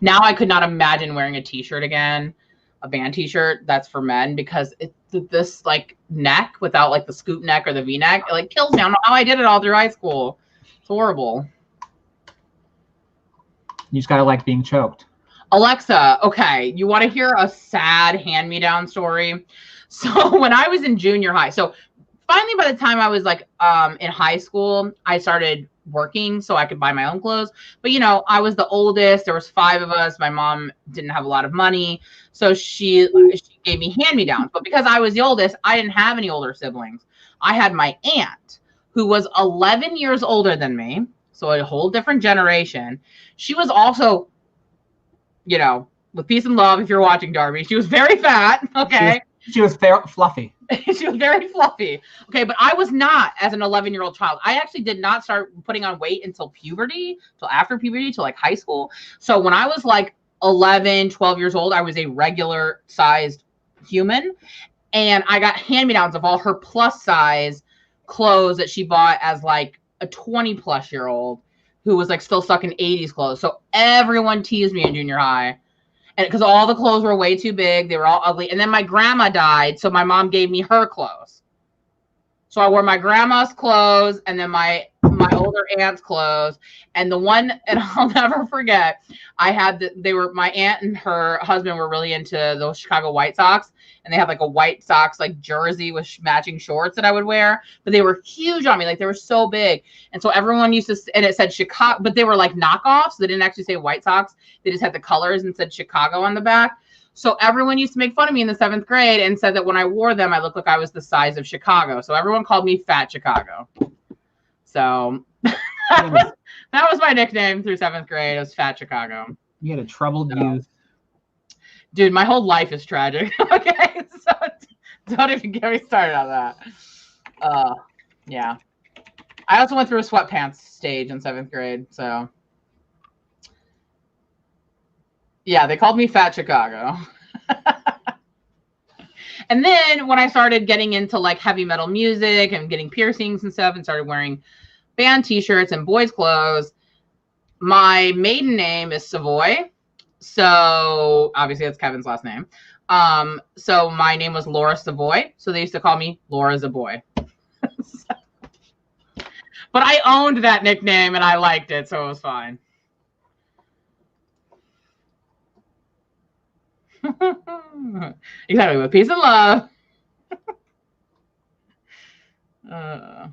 Now I could not imagine wearing a t-shirt again. A band t-shirt that's for men, because this neck without the scoop neck or the V-neck, it kills me. I don't know how I did it all through high school. It's horrible. You just gotta like being choked. Alexa, okay, you want to hear a sad hand-me-down story? So when I was in junior high, so finally by the time I was in high school, I started working so I could buy my own clothes. But I was the oldest. There was 5 of us. My mom didn't have a lot of money, so she gave me hand-me-downs. But because I was the oldest, I didn't have any older siblings. I had my aunt, who was 11 years older than me, so a whole different generation. She was also, with peace and love, if you're watching, Darby, she was very fat. Okay, she was fluffy. She was very fluffy. Okay, but I was not as an 11-year-old child. I actually did not start putting on weight until puberty, till after puberty, till high school. So when I was 11, 12 years old, I was a regular sized human. And I got hand-me-downs of all her plus size clothes that she bought as a 20+ year old who was still stuck in 80s clothes. So everyone teased me in junior high. And because all the clothes were way too big, they were all ugly. And then my grandma died, so my mom gave me her clothes. So I wore my grandma's clothes and then my older aunt's clothes. And the one, and I'll never forget, my aunt and her husband were really into those Chicago White Sox. And they had a White Sox jersey with matching shorts that I would wear. But they were huge on me. They were so big. And so everyone used to, and it said Chicago, but they were knockoffs. They didn't actually say White Sox. They just had the colors and said Chicago on the back. So everyone used to make fun of me in the 7th grade and said that when I wore them, I looked like I was the size of Chicago. So everyone called me Fat Chicago. So that was my nickname through 7th grade. It was Fat Chicago. You had a troubled youth. Dude, my whole life is tragic. Okay, so don't even get me started on that. Yeah. I also went through a sweatpants stage in 7th grade, so yeah, they called me Fat Chicago. And then when I started getting into like heavy metal music and getting piercings and stuff and started wearing band t-shirts and boys' clothes, my maiden name is Savoy. So obviously that's Kevin's last name. So my name was Laura Savoy. So they used to call me Laura Zaboy. But I owned that nickname and I liked it, so it was fine. Exactly, with peace and love. I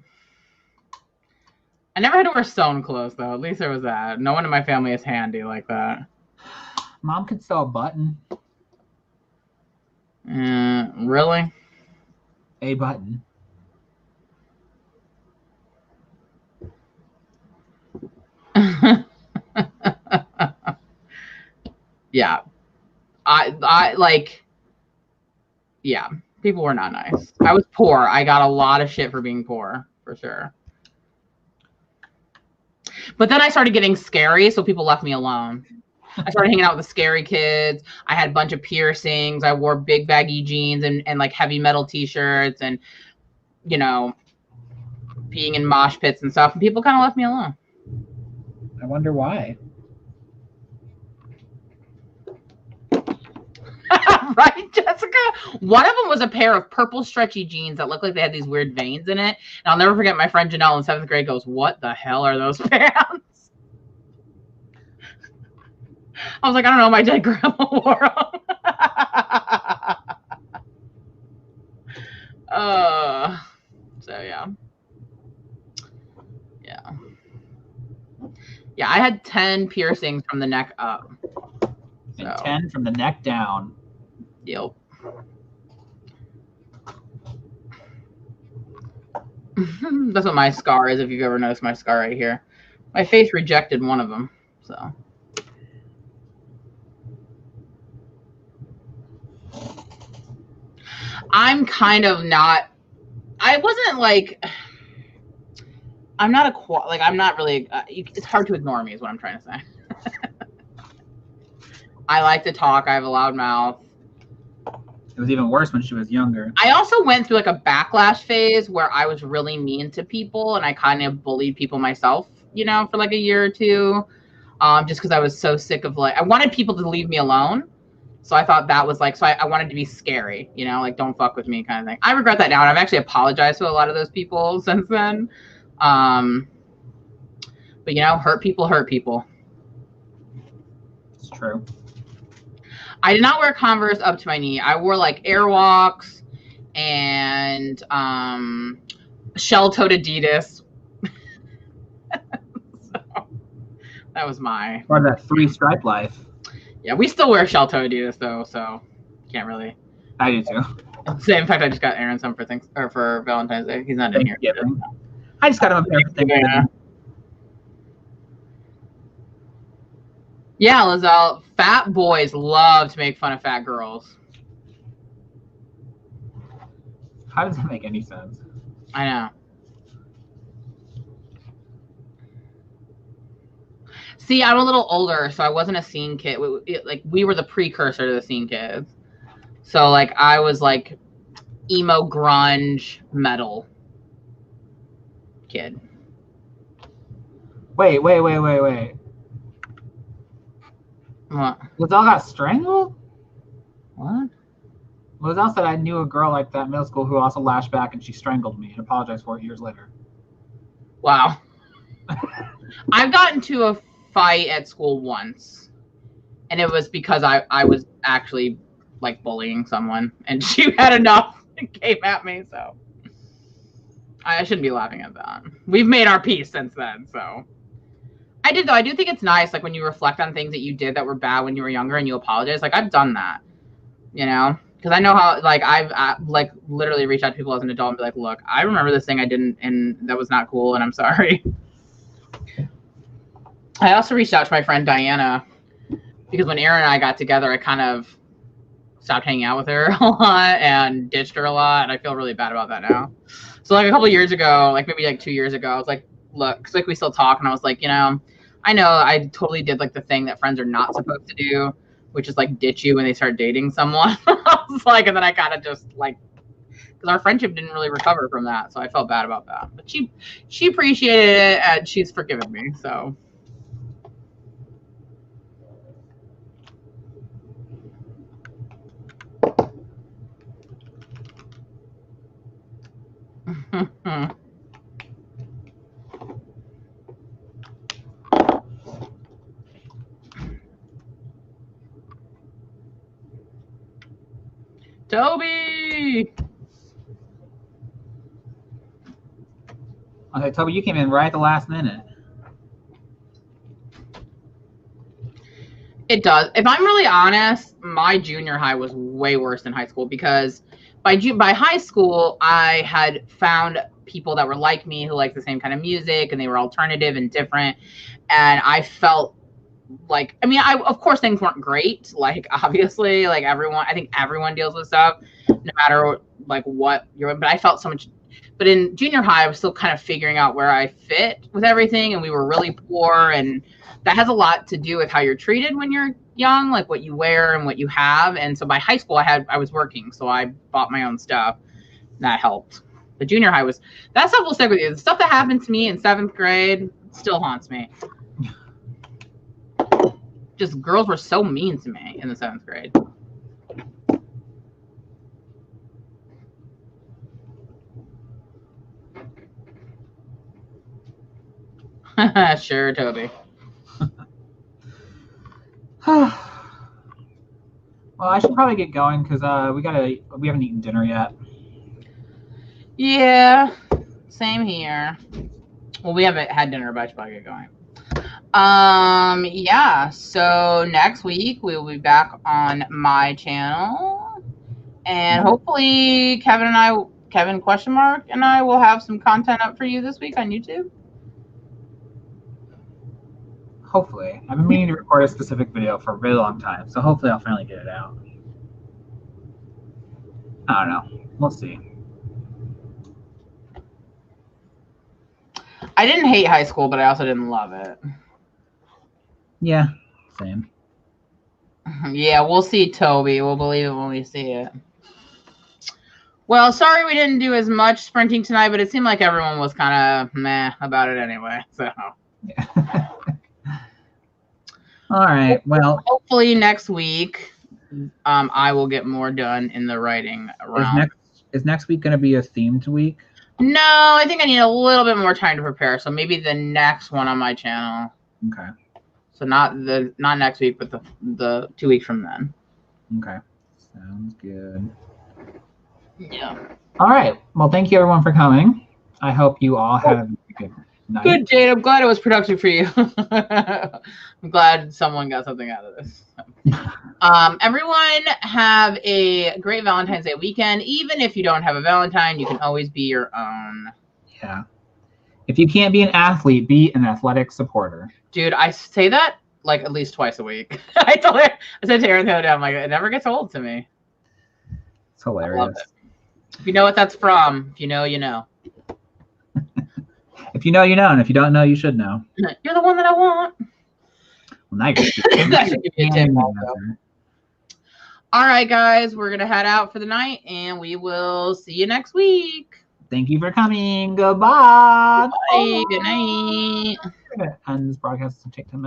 never had to wear sewn clothes, though. At least there was that. No one in my family is handy like that. Mom could sew a button. Really? A button. Yeah. I like, yeah, people were not nice. I was poor. I got a lot of shit for being poor, for sure. But then I started getting scary, so people left me alone. I started hanging out with the scary kids. I had a bunch of piercings. I wore big baggy jeans and like heavy metal t-shirts and, you know, being in mosh pits and stuff. And people kind of left me alone. I wonder why. Right, Jessica? One of them was a pair of purple stretchy jeans that looked like they had these weird veins in it. And I'll never forget my friend Janelle in 7th grade goes, "What the hell are those pants?" I was like, I don't know, my dead grandma wore them. So yeah. Yeah. Yeah, I had 10 piercings from the neck up. And 10 from the neck down. Yep. That's what my scar is, if you've ever noticed my scar right here. My face rejected one of them, so. I'm kind of not, I wasn't like, I'm not I'm not really, it's hard to ignore me is what I'm trying to say. I like to talk. I have a loud mouth. It was even worse when she was younger. I also went through like a backlash phase where I was really mean to people and I kind of bullied people myself, you know, for like a year or two. Just because I was so sick of like, I wanted people to leave me alone. So I thought that was like, so I wanted to be scary, you know, like don't fuck with me kind of thing. I regret that now. And I've actually apologized to a lot of those people since then. But you know, hurt people hurt people. It's true. I did not wear Converse up to my knee. I wore like Airwalks and shell-toed Adidas. So that was my. Or that 3-stripe life. Yeah, we still wear shell-toed Adidas though, so can't really. I do too. In fact, I just got Aaron some for Valentine's Day. He's not in here. I just got him a pair of Thanksgiving. Yeah. Yeah, Lizelle, fat boys love to make fun of fat girls. How does that make any sense? I know. See, I'm a little older, so I wasn't a scene kid. We were the precursor to the scene kids. So, like, I was, like, emo, grunge, metal kid. Wait. What? Lizelle got strangled? What? Lizelle said I knew a girl like that in middle school who also lashed back and she strangled me and apologized for it years later. Wow. I've gotten to a fight at school once. And it was because I was actually, like, bullying someone. And she had enough and came at me, so. I shouldn't be laughing at that. We've made our peace since then, so. I did, though. I do think it's nice, like, when you reflect on things that you did that were bad when you were younger and you apologize. Like, I've done that. you know, because I know how, like, I like literally reached out to people as an adult and be like, look, I remember this thing I didn't, and that was not cool, and I'm sorry. I also reached out to my friend Diana because when Erin and I got together, I kind of stopped hanging out with her a lot and ditched her a lot, and I feel really bad about that now. So like a couple years ago, like maybe like 2 years ago, I was like, look, because like we still talk, and I was like, you know, I know I totally did like the thing that friends are not supposed to do, which is like ditch you when they start dating someone. I was like, and then I kind of just like, because our friendship didn't really recover from that, so I felt bad about that. But she appreciated it, and she's forgiven me, so. Toby! Okay, Toby, you came in right at the last minute. It does. If I'm really honest, my junior high was way worse than high school because by high school, I had found people that were like me who liked the same kind of music, and they were alternative and different. And I felt like, I mean, of course things weren't great. Like, obviously, like I think everyone deals with stuff, no matter like what you're in. But I felt so much. But in junior high, I was still kind of figuring out where I fit with everything, and we were really poor, and that has a lot to do with how you're treated when you're young, like what you wear and what you have. And so by high school, I was working, so I bought my own stuff. That helped. The junior high that stuff will stick with you. The stuff that happened to me in 7th grade still haunts me. Just girls were so mean to me in the 7th grade. Sure, Toby. Well, I should probably get going because we haven't eaten dinner yet. Yeah, same here. Well, we haven't had dinner, but I should probably get going. Yeah, so next week we will be back on my channel, and hopefully Kevin and I will have some content up for you this week on YouTube. Hopefully. I've been meaning to record a specific video for a really long time, so hopefully I'll finally get it out. I don't know. We'll see. I didn't hate high school, but I also didn't love it. Yeah, same. Yeah, we'll see, Toby. We'll believe it when we see it. Well, sorry we didn't do as much sprinting tonight, but it seemed like everyone was kind of meh about it anyway. So. Yeah. All right. Well, hopefully next week, I will get more done in the writing realm. Is next week going to be a themed week? No, I think I need a little bit more time to prepare. So maybe the next one on my channel. Okay. So not next week, but the 2 weeks from then. Okay. Sounds good. Yeah. All right. Well, thank you everyone for coming. I hope you all have a good night. Good, Jade. I'm glad it was productive for you. I'm glad someone got something out of this. Everyone have a great Valentine's Day weekend. Even if you don't have a Valentine, you can always be your own. Yeah. If you can't be an athlete, be an athletic supporter. Dude, I say that like at least twice a week. I said to Erin the other day, I'm like, it never gets old to me. It's hilarious. If you know what that's from, if you know, you know. If you know, you know, and if you don't know, you should know. You're the one that I want. Well, now you're That should give you a tip also. All right, guys, we're gonna head out for the night, and we will see you next week. Thank you for coming. Goodbye. Bye. Good night. And this broadcast will take 10 minutes.